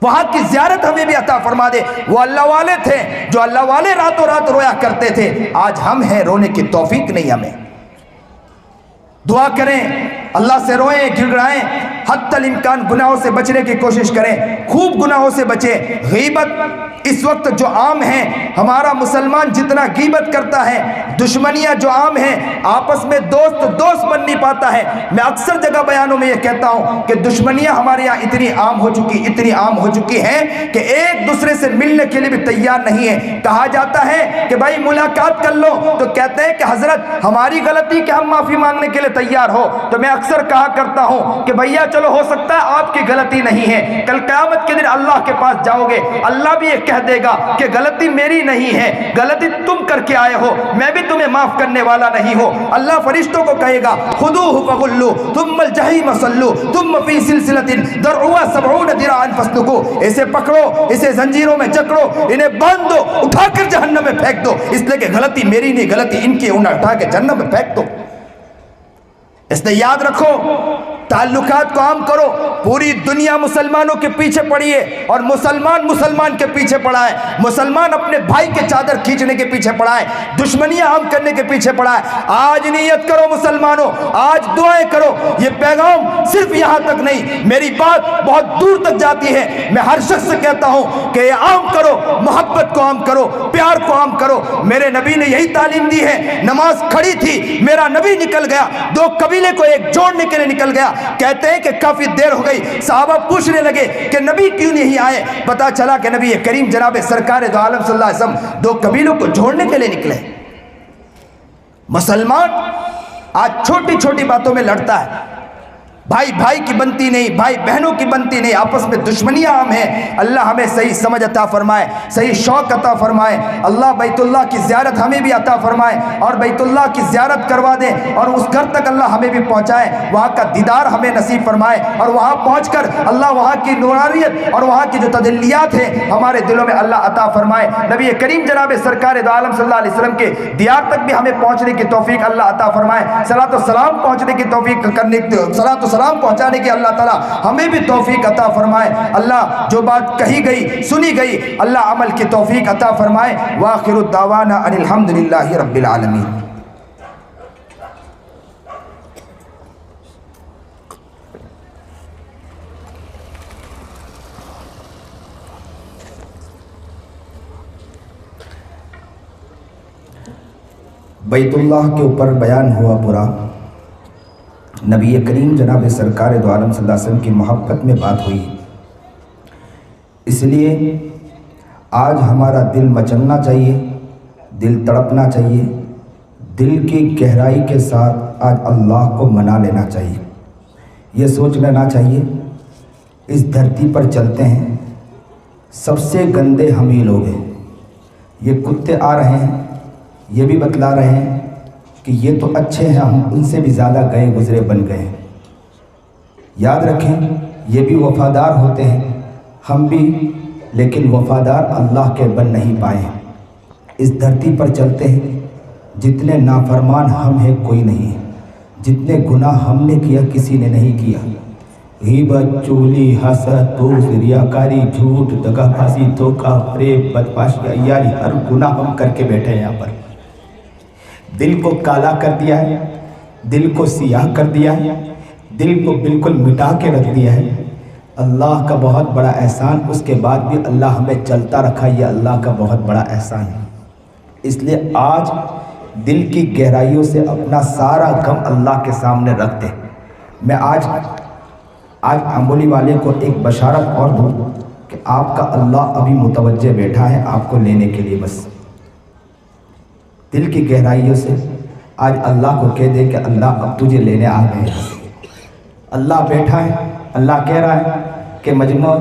وہاں کی زیارت ہمیں بھی عطا فرما دے۔ وہ اللہ والے تھے جو اللہ والے راتوں رات رویا کرتے تھے، آج ہم ہیں رونے کی توفیق نہیں ہمیں۔ دعا کریں اللہ سے، روئیں گڑگڑائیں، حتی الامکان گناہوں سے بچنے کی کوشش کریں، خوب گناہوں سے بچیں۔ غیبت اس وقت جو عام ہیں، ہمارا مسلمان جتنا غیبت کرتا ہے، دشمنیاں جو عام ہیں، آپس میں دوست بن نہیں پاتا ہے۔ میں اکثر جگہ بیانوں میں یہ کہتا ہوں کہ دشمنیاں ہمارے یہاں اتنی عام ہو چکی ہیں کہ ایک دوسرے سے ملنے کے لیے بھی تیار نہیں ہے۔ کہا جاتا ہے کہ بھائی ملاقات کر لو، تو کہتے ہیں کہ حضرت ہماری غلطی کہ ہم معافی مانگنے کے لیے تیار ہو، تو میں اکثر کہا کرتا ہوں کہ بھیا چلو ہو سکتا ہے آپ کی غلطی نہیں ہے، کل قیامت کے دن اللہ کے پاس جاؤ گے، اللہ بھی یہ کہہ دے گا کہ غلطی میری نہیں ہے، غلطی تم کر کے آئے ہو، میں بھی تمہیں معاف کرنے والا نہیں ہوں۔ اللہ فرشتوں کو کہے گا خذوہ فغلوا ثم الجحیم صلوا ثم فی سلسلۃ ذرعها 70 ذراعا فاسلکوہ، اسے پکڑو، اسے زنجیروں میں جکڑو، انہیں باندھ دو، اٹھا کر جہنم میں پھینک دو، اس لیے کہ غلطی میری نہیں، غلطی ان کی، انہیں اٹھا کے جہنم میں پھینک دو۔ اس نے یاد رکھو، تعلقات کو عام کرو۔ پوری دنیا مسلمانوں کے پیچھے پڑی ہے اور مسلمان کے پیچھے پڑا ہے، مسلمان اپنے بھائی کے چادر کھینچنے کے پیچھے پڑا ہے، دشمنیاں عام کرنے کے پیچھے پڑا ہے۔ آج نیت کرو مسلمانوں، آج دعائیں کرو۔ یہ پیغام صرف یہاں تک نہیں، میری بات بہت دور تک جاتی ہے۔ میں ہر شخص سے کہتا ہوں کہ یہ عام کرو، محبت کو عام کرو، پیار کو عام کرو۔ میرے نبی نے یہی تعلیم دی ہے۔ نماز کھڑی تھی، میرا نبی نکل گیا، دو قبیلے کو ایک جوڑنے کے لیے نکل گیا۔ کہتے ہیں کہ کافی دیر ہو گئی، صحابہ پوچھنے لگے کہ نبی کیوں نہیں آئے؟ پتا چلا کہ نبی کریم جناب سرکار دو عالم صلی اللہ علیہ وسلم دو قبیلوں کو جوڑنے کے لیے نکلے۔ مسلمان آج چھوٹی چھوٹی باتوں میں لڑتا ہے، بھائی کی بنتی نہیں، بھائی بہنوں کی بنتی نہیں، آپس میں دشمنیاں عام ہیں۔ اللہ ہمیں صحیح سمجھ عطا فرمائے، صحیح شوق عطا فرمائے۔ اللہ بیت اللہ کی زیارت ہمیں بھی عطا فرمائے اور بیت اللہ کی زیارت کروا دے اور اس گھر تک اللہ ہمیں بھی پہنچائے، وہاں کا دیدار ہمیں نصیب فرمائے اور وہاں پہنچ کر اللہ وہاں کی نورانیت اور وہاں کی جو تجلیات ہیں ہمارے دلوں میں اللہ عطا فرمائے۔ نبی کریم جناب سرکار دو عالم صلی اللہ علیہ وسلم کے دیار تک بھی ہمیں پہنچنے کی توفیق اللہ عطا فرمائے، صلاۃ و سلام پہنچنے کی توفیق کرنے کی، صلاۃ و سلام پہنچانے کی اللہ تعالیٰ ہمیں بھی توفیق عطا فرمائے۔ اللہ جو بات کہی گئی سنی گئی اللہ عمل کی توفیق عطا فرمائے۔ وآخر الدعوانا ان الحمدللہ رب العالمین۔ بیت اللہ کے اوپر بیان ہوا پورا، نبی کریم جناب سرکار دو عالم صلی اللہ علیہ وسلم کی محبت میں بات ہوئی، اس لیے آج ہمارا دل مچلنا چاہیے، دل تڑپنا چاہیے، دل کی گہرائی کے ساتھ آج اللہ کو منا لینا چاہیے۔ یہ سوچ لینا چاہیے اس دھرتی پر چلتے ہیں، سب سے گندے ہم ہی لوگ ہیں۔ یہ کتے آ رہے ہیں، یہ بھی بتلا رہے ہیں کہ یہ تو اچھے ہیں، ہم ان سے بھی زیادہ گئے گزرے بن گئے۔ یاد رکھیں یہ بھی وفادار ہوتے ہیں، ہم بھی، لیکن وفادار اللہ کے بن نہیں پائے۔ اس دھرتی پر چلتے ہیں جتنے نافرمان ہم ہیں کوئی نہیں ہے، جتنے گناہ ہم نے کیا کسی نے نہیں کیا۔ غیبت، چغلی، حسد، بغض، ریاکاری، جھوٹ، دغا بازی، دھوکہ، فریب، بدمعاشی، عیاری، ہر گناہ ہم کر کے بیٹھے ہیں یہاں پر۔ دل کو کالا کر دیا ہے، دل کو سیاہ کر دیا ہے، دل کو بالکل مٹا کے رکھ دیا ہے۔ اللہ کا بہت بڑا احسان، اس کے بعد بھی اللہ ہمیں چلتا رکھا، یہ اللہ کا بہت بڑا احسان ہے۔ اس لیے آج دل کی گہرائیوں سے اپنا سارا غم اللہ کے سامنے رکھ دیں۔ میں آج امبولی والے کو ایک بشارت اور دوں کہ آپ کا اللہ ابھی متوجہ بیٹھا ہے آپ کو لینے کے لیے۔ بس دل کی گہرائیوں سے آج اللہ کو کہہ دے کہ اللہ اب تجھے لینے آ گئے ہیں۔ اللہ بیٹھا ہے، اللہ کہہ رہا ہے کہ مجموع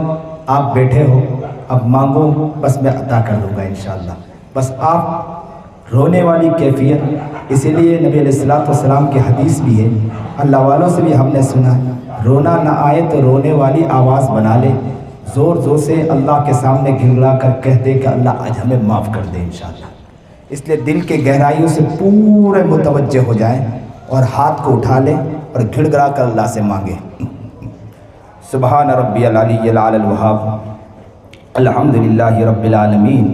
آپ بیٹھے ہو، اب مانگو بس میں عطا کر دوں گا انشاءاللہ۔ بس آپ رونے والی کیفیت، اسی لیے نبی علیہ السلام کی حدیث بھی ہے، اللہ والوں سے بھی ہم نے سنا ہے، رونا نہ آئے تو رونے والی آواز بنا لے، زور زور سے اللہ کے سامنے گڑگڑا کر کہہ دے کہ اللہ آج ہمیں معاف کر دے انشاءاللہ۔ اس لیے دل کے گہرائیوں سے پورے متوجہ ہو جائیں اور ہاتھ کو اٹھا لیں اور گڑ گڑا کر اللہ سے مانگیں۔ سبحان ربی العلی الاعلی الوہاب، الحمدللہ رب العالمین،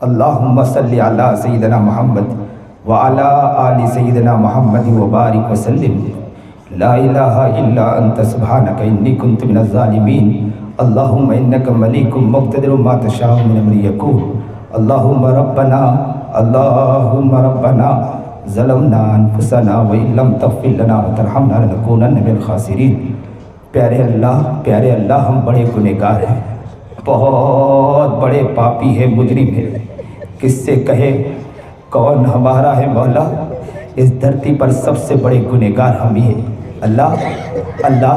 اللہم صلی علی سیدنا محمد وعلی آل سیدنا محمد وبارک وسلم، لا الہ الا انت سبحانک انی کنت من الظالمین، اللہم انک ملیک مقتدر ما تشاء من امر یکون، اللہم ربنا ظلمنا انفسنا وان لم تغفر لنا وترحمنا لنکونن من الخاسرین۔ پیارے اللہ ہم بڑے گنہگار ہیں، بہت بڑے پاپی ہیں، مجرم ہیں، کس سے کہے کون ہمارا ہے مولا؟ اس دھرتی پر سب سے بڑے گنہگار ہم ہی ہیں۔ اللہ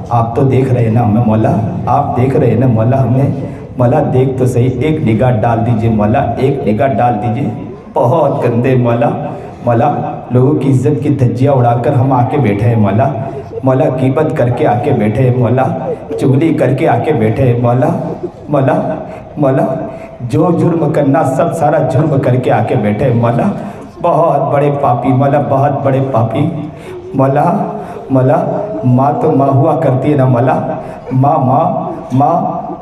آپ تو دیکھ رہے ہیں نا ہمیں مولا، آپ دیکھ رہے ہیں نا مولا ہمیں، مولا دیکھ تو صحیح، ایک نگاہ ڈال دیجئے مولا، ایک نگاہ ڈال دیجئے، بہت گندے مولا، لوگوں کی عزت کی دھجیاں اڑا کر ہم آ کے بیٹھے ہیں مولا، غیبت کر کے آ کے بیٹھے ہیں مولا، چغلی کر کے آ کے بیٹھے ہیں مولا، جو جرم کرنا سب سارا جرم کر کے آ کے بیٹھے ہیں مولا، بہت بڑے پاپی مولا، بہت بڑے پاپی مولا۔ ماں تو ماں ہوا کرتی ہے نا مولا، ماں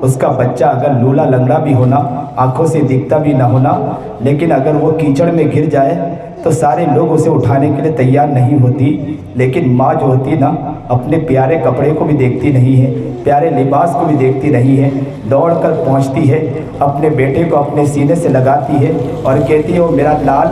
اس کا بچہ اگر لولا لنگڑا بھی ہونا، آنکھوں سے دکھتا بھی نہ ہونا، لیکن اگر وہ کیچڑ میں گر جائے تو سارے لوگ اسے اٹھانے کے لیے تیار نہیں ہوتی، لیکن ماں جو ہوتی نا اپنے پیارے کپڑے کو بھی دیکھتی نہیں ہے، پیارے لباس کو بھی دیکھتی نہیں ہے، دوڑ کر پہنچتی ہے، اپنے بیٹے کو اپنے سینے سے لگاتی ہے اور کہتی ہے، وہ میرا لال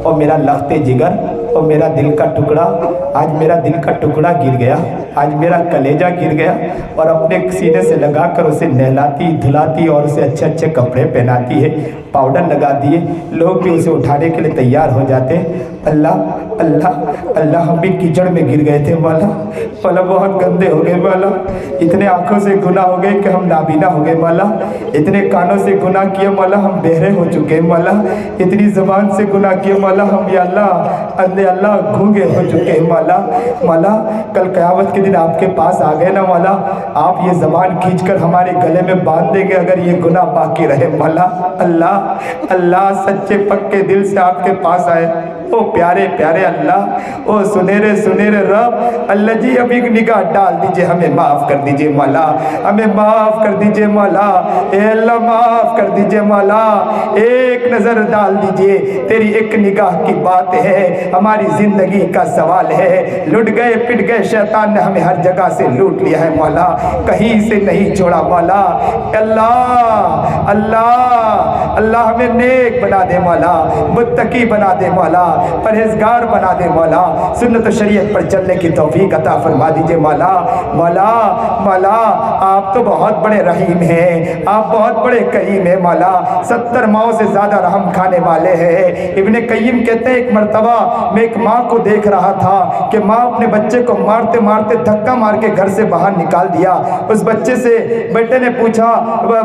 اور میرا لخت جگر اور میرا دل کا ٹکڑا، آج میرا دل کا ٹکڑا گر گیا، آج میرا کلیجہ گر گیا، اور اپنے سینے سے لگا کر اسے نہلاتی دھلاتی اور اسے اچھے اچھے کپڑے پہناتی ہے، پاؤڈر لگاتی ہے، لوگ بھی اسے اٹھانے کے لیے تیار ہو جاتے ہیں۔ اللہ ہم بھی کیچڑ میں گر گئے تھے مولا، بہت گندے ہو گئے مولا، اتنے آنکھوں سے گناہ ہو گئے کہ ہم نابینا ہو گئے مولا، اتنے کانوں سے گناہ کیے مولا ہم بہرے ہو چکے ہیں مولا، اتنی زبان سے گناہ کیے مولا ہم یا اللہ گھونگے ہو چکے ہیں مولا، کل قیامت کے دن آپ کے پاس آ گئے نا مولا، آپ یہ زبان کھینچ کر ہمارے گلے میں باندھ دیں گے اگر یہ گناہ باقی رہے مولا۔ اللہ سچے پکے دل سے آپ کے پاس آئے، او پیارے اللہ، او سنہرے رب، اللہ جی اب ایک نگاہ ڈال دیجئے، ہمیں معاف کر دیجئے مولا، ہمیں معاف کر دیجئے مولا، اے اللہ معاف کر دیجئے مولا، ایک نظر ڈال دیجئے، تیری ایک نگاہ کی بات ہے، ہماری زندگی کا سوال ہے، لٹ گئے پٹ گئے، شیطان نے ہمیں ہر جگہ سے لوٹ لیا ہے مولا، کہیں سے نہیں چھوڑا مولا، اللہ ہمیں نیک بنا دے مولا، متقی بنا دے مولا، پرہیزگار بنا دے مولا، سنت و شریعت پر چلنے کی توفیق عطا فرما دیجئے مولا، آپ تو بہت بڑے رحیم ہیں، آپ بہت بڑے کریم ہیں مولا، 70 ماؤں سے زیادہ رحم کھانے والے ہیں۔ ابن قیم کہتے ہیں ایک مرتبہ میں ایک ماں کو دیکھ رہا تھا کہ ماں اپنے بچے کو مارتے مارتے دھکا مار کے گھر سے باہر نکال دیا، اس بچے سے بیٹے نے پوچھا،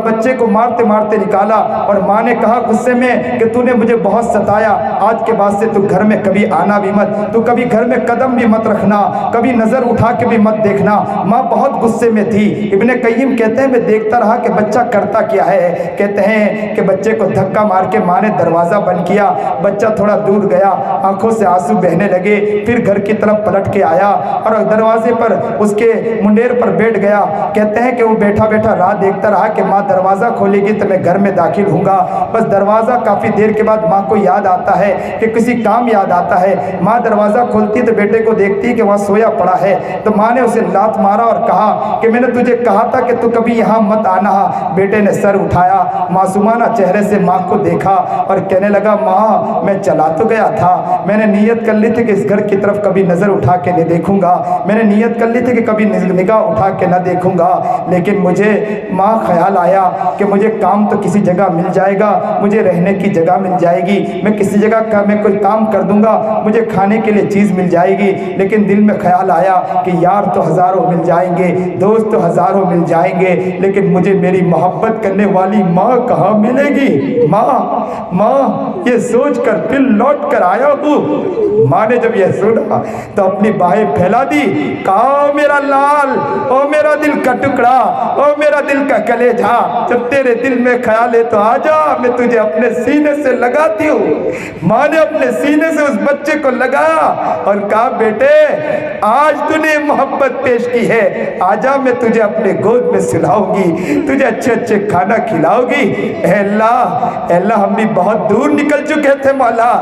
بچے کو مارتے مارتے نکالا، اور ماں نے کہا غصے میں کہ تو نے مجھے بہت ستایا، آج کے بعد سے تو گھر میں کبھی آنا بھی مت، تو کبھی گھر میں قدم بھی مت رکھنا، کبھی نظر اٹھا کے بھی مت دیکھنا۔ ماں بہت غصے میں تھی۔ ابن قیم کہتے ہیں میں دیکھتا رہا کہ بچہ کرتا کیا ہے۔ کہتے ہیں کہ بچے کو دھکا مار کے ماں نے دروازہ بند کیا، بچہ تھوڑا دور گیا، آنکھوں سے آنسو بہنے لگے، پھر گھر کی طرف پلٹ کے آیا اور دروازے پر اس کے منڈیر پر بیٹھ گیا۔ کہتے ہیں کہ وہ بیٹھا بیٹھا راہ دیکھتا رہا کہ ماں دروازہ کھولے گی تو میں گھر میں داخل ہوں گا۔ بس دروازہ کافی دیر کے بعد ماں کو یاد آتا ہے کہ کسی کام یاد آتا ہے، ماں دروازہ کھولتی تو بیٹے کو دیکھتی کہ وہاں سویا پڑا ہے، تو ماں نے اسے لات مارا اور کہا کہ میں نے تجھے کہا تھا کہ تو کبھی یہاں مت آنا۔ بیٹے نے سر اٹھایا، معصومانہ چہرے سے ماں کو دیکھا اور کہنے لگا ماں میں چلا تو گیا تھا، میں نے نیت کر لی تھی کہ اس گھر کی طرف کبھی نظر اٹھا کے نہیں دیکھوں گا، میں نے نیت کر لی تھی کہ کبھی نگاہ اٹھا کے نہ دیکھوں گا، لیکن مجھے ماں خیال آیا کہ مجھے کام تو کسی جگہ مل جائے گا، مجھے رہنے کی جگہ مل جائے گی، میں کسی جگہ کا میں کوئی کام کر دوں گا، مجھے کھانے کے لیے چیز مل جائے گی، لیکن دل میں خیال آیا کہ یار تو ہزاروں مل جائیں گے، دوست تو ہزاروں مل جائیں گے، لیکن مجھے میری محبت کرنے والی ماں کہاں ملے گی؟ ماں یہ سوچ کر پھر لوٹ کر آیا ہوں۔ ماں نے جب یہ سنا تو اپنی باہیں پھیلا دی، کہا میرا لال، او میرا دل کا ٹکڑا، او میرا دل کا کلیجا، جب تیرے دل میں خیال ہے تو آجا، میں تجھے اپنے سینے سے لگاتی ہوں۔ ماں نے اپنے سینے سے اس بچے کو لگایا اور کہا بیٹے آج تو نے محبت پیش کی ہے، آجا میں تجھے اپنے گود میں سلاؤں گی، تجھے اچھے اچھے کھانا کھلاؤ گی۔ اے اللہ ہم بھی بہت دور نکل چکے تھے مولا،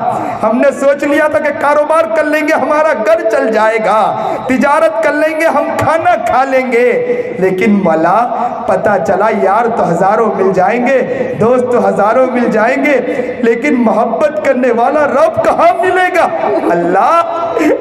ہم نے سوچ لیا تھا کہ کاروبار کر لیں گے ہمارا گھر چل جائے گا، تجارت کر لیں گے ہم کھانا کھا لیں گے، لیکن مولا پتہ چلا یار تو ہزاروں مل جائیں گے، دوست تو ہزاروں مل جائیں گے، لیکن محبت کرنے والا رب کہاں ملے گا؟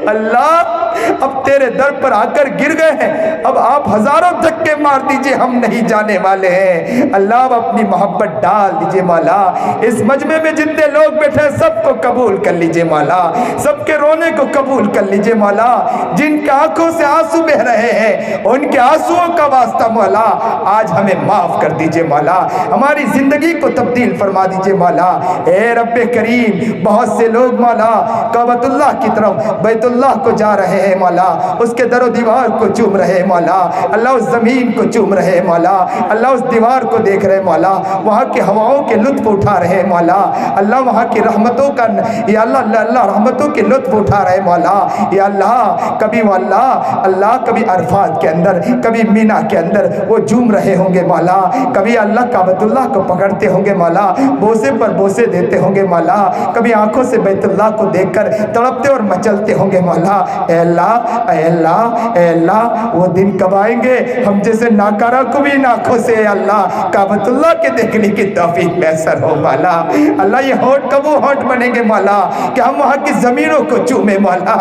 اللہ اب تیرے در پر آ کر گر گئے ہیں، اب آپ ہزاروں دھکے مار دیجئے، ہم نہیں جانے والے ہیں۔ اللہ اب اپنی محبت ڈال دیجئے مولا، اس مجمع میں جتنے لوگ بیٹھے ہیں سب کو قبول کر لیجئے مولا، سب کے رونے کو قبول کر لیجئے مولا، جن کے آنکھوں سے آنسو بہ رہے ہیں ان کے آنسوؤں کا واسطہ مولا آج ہمیں معاف کر دیجئے مولا، ہماری زندگی کو تبدیل فرما دیجئے مولا۔ اے رب کریم بہت سے لوگ مولا کعبۃ اللہ کی طرف بیت اللہ کو جا رہے ہیں مولا، اس کے در و دیوار کو چوم رہے مولا، اللہ اس زمین کو چوم رہے مولا، اللہ اس دیوار کو دیکھ رہے مولا، وہاں کی ہواؤں کے لطف اٹھا رہے مولا، اللہ وہاں کی رحمتوں کا یا اللہ رحمتوں کے لطف اٹھا رہے مولا، یا اللہ کبھی وہ اللہ کبھی عرفات کے اندر، کبھی مینا کے اندر وہ جھوم رہے ہوں گے مولا، کبھی اللہ کعبۃ اللہ کو پکڑتے ہوں گے مولا، بوسے پر بوسے دیتے ہوں گے مولا، کبھی آنکھوں سے بیت اللہ کو دیکھ کر تڑپتے اور مچلتے ہوں گے مولا۔ اے اللہ وہ دن کب آئیں گے ہم جیسے ناکارہ کو بھی آنکھوں سے اے اللہ کعبۃ اللہ کے دیکھنے کی توفیق میسر ہو مولا۔ اللہ یہ ہونٹ کب وہ ہونٹ بنیں گے مولا کہ ہم وہاں کی زمینوں کو چومیں مولا۔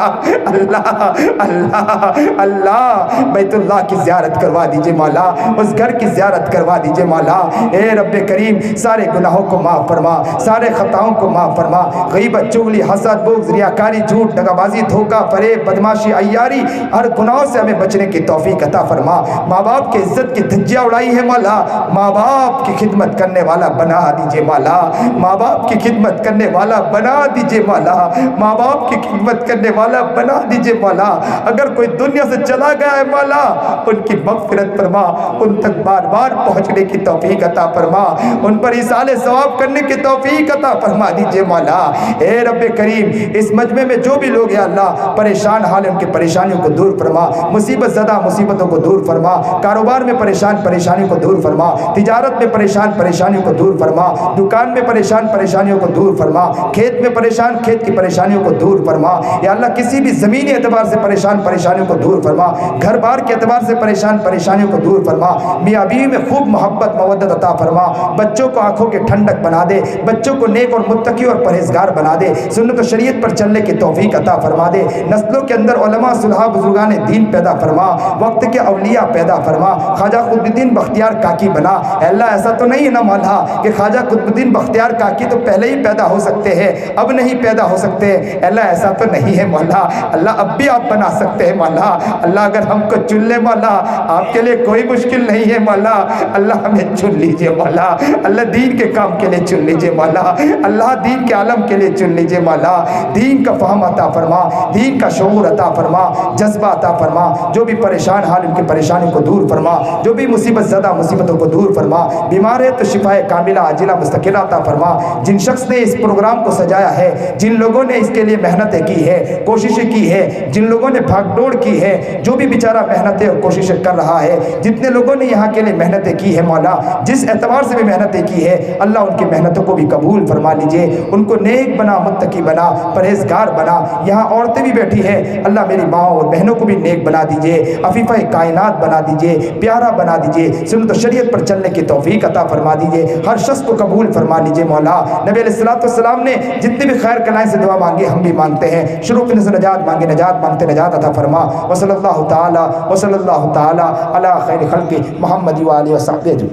اللہ بیت اللہ کی زیارت کروا دیجئے مولا، اس گھر کی زیارت کروا دیجئے مولا۔ اے رب کریم سارے گناہوں کو معاف فرما، سارے خطاؤں کو معاف فرما، غیبت چغلی حسد بغض ریاکاری جھوٹ دغابازی دھوکہ فریب بدماشی عیاری ہر گناہوں سے ہمیں بچنے کی توفیق عطا فرما۔ ماں باپ کی عزت کی دھجیاں اڑائی ہے مولا، ماں باپ کی خدمت کرنے والا بنا دیجئے مولا، ماں باپ کی خدمت کرنے والا بنا دیجئے مولا، ماں باپ کی خدمت کرنے والا بنا دیجئے مولا۔ اگر کوئی دنیا سے چلا گیا ہے مولا ان کی مغفرت فرما، ان تک بار بار پہنچنے کی توفیق عطا فرما، ان پر ایصال ثواب کرنے کی توفیق عطا فرما دیجئے مولا۔ اے رب کریم اس مجمع میں جو بھی لوگ یا اللہ پریشان حال ان کی پریشانیوں کو دور فرما، مصیبت زدہ مصیبتوں کو دور فرما، کاروبار میں پریشان پریشانیوں کو دور فرما، تجارت میں پریشان پریشانیوں کو دور فرما، دکان میں پریشان پریشانیوں کو دور فرما، کھیت میں پریشان کھیت کی پریشانیوں کو دور فرما، یا اللہ کسی بھی زمینی اعتبار سے پریشان پریشانیوں کو دور فرما، گھر بار کے اعتبار سے پریشان پریشانیوں کو دور فرما، میاں بیوی میں خوب محبت مودت عطا فرما، بچوں کو آنکھوں کے ٹھنڈک بنا دے، بچوں کو نیک اور متقی اور پرہیزگار بنا دے، سنت و شریعت پر چلنے کی توفیق عطا فرما دے، نسلوں کے اندر اندر علماء صلحاء بزرگان دین پیدا فرما، وقت کے اولیاء پیدا فرما۔ خواجہ قطب الدین بختیار کاکی بنا۔ اے اللہ ایسا تو نہیں ہے نا مولا کہ خواجہ قطب الدین بختیار کاکی تو پہلے ہی پیدا ہو سکتے ہیں، اب نہیں پیدا ہو سکتے۔ اے اللہ ایسا تو نہیں ہے مولا، اللہ اب بھی آپ بنا سکتے ہیں مولا۔ اللہ اگر ہم کو چن لے مولا، آپ کے لیے کوئی مشکل نہیں ہے مولا۔ اللہ ہمیں چن لیجئے مولا، اللہ دین کے کام کے لیے چن لیجئے مولا، اللہ دین کے عالم کے لیے چن لیجئے مولا۔ دین کا فہم عطا فرما، دین کا شعور عطا فرما، جذبہ عطا فرما۔ جو بھی پریشان حال ان کی پریشانی کو دور فرما، جو بھی مصیبت زدہ مصیبتوں کو دور فرما۔ بیمار ہے تو شفائے کاملہ عاجلہ مستقلہ عطا فرما۔ جن شخص نے اس پروگرام کو سجایا ہے، جن لوگوں نے اس کے لیے محنتیں کی ہے، کوششیں کی ہے، جن لوگوں نے بھاگ دوڑ کی ہے، جو بھی بیچارہ محنتیں اور کوششیں کر رہا ہے، جتنے لوگوں نے یہاں کے لیے محنتیں کی ہے مولا، جس اعتبار سے بھی محنتیں کی ہے، اللہ ان کی محنتوں کو بھی قبول فرما لیجئے، ان کو نیک بنا، متقی بنا، پرہیزگار بنا۔ یہاں عورتیں بھی بیٹھی ہیں، اللہ میری ماں اور بہنوں کو بھی نیک بنا دیجئے، عفیفہ کائنات بنا دیجئے، پیارا بنا دیجئے، سنت و شریعت پر چلنے کی توفیق عطا فرما دیجئے، ہر شخص کو قبول فرما لیجئے مولا۔ نبی علیہ السلام نے جتنی بھی خیر کلائیں سے دعا مانگی ہم بھی مانگتے ہیں، شروع سے نجات مانگے، نجات مانگتے نجات عطا فرما۔ وصلی اللہ تعالی علی خیر خلق محمد و آلہ و صحبہ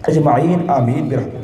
اجمعین، آمین برحمتک۔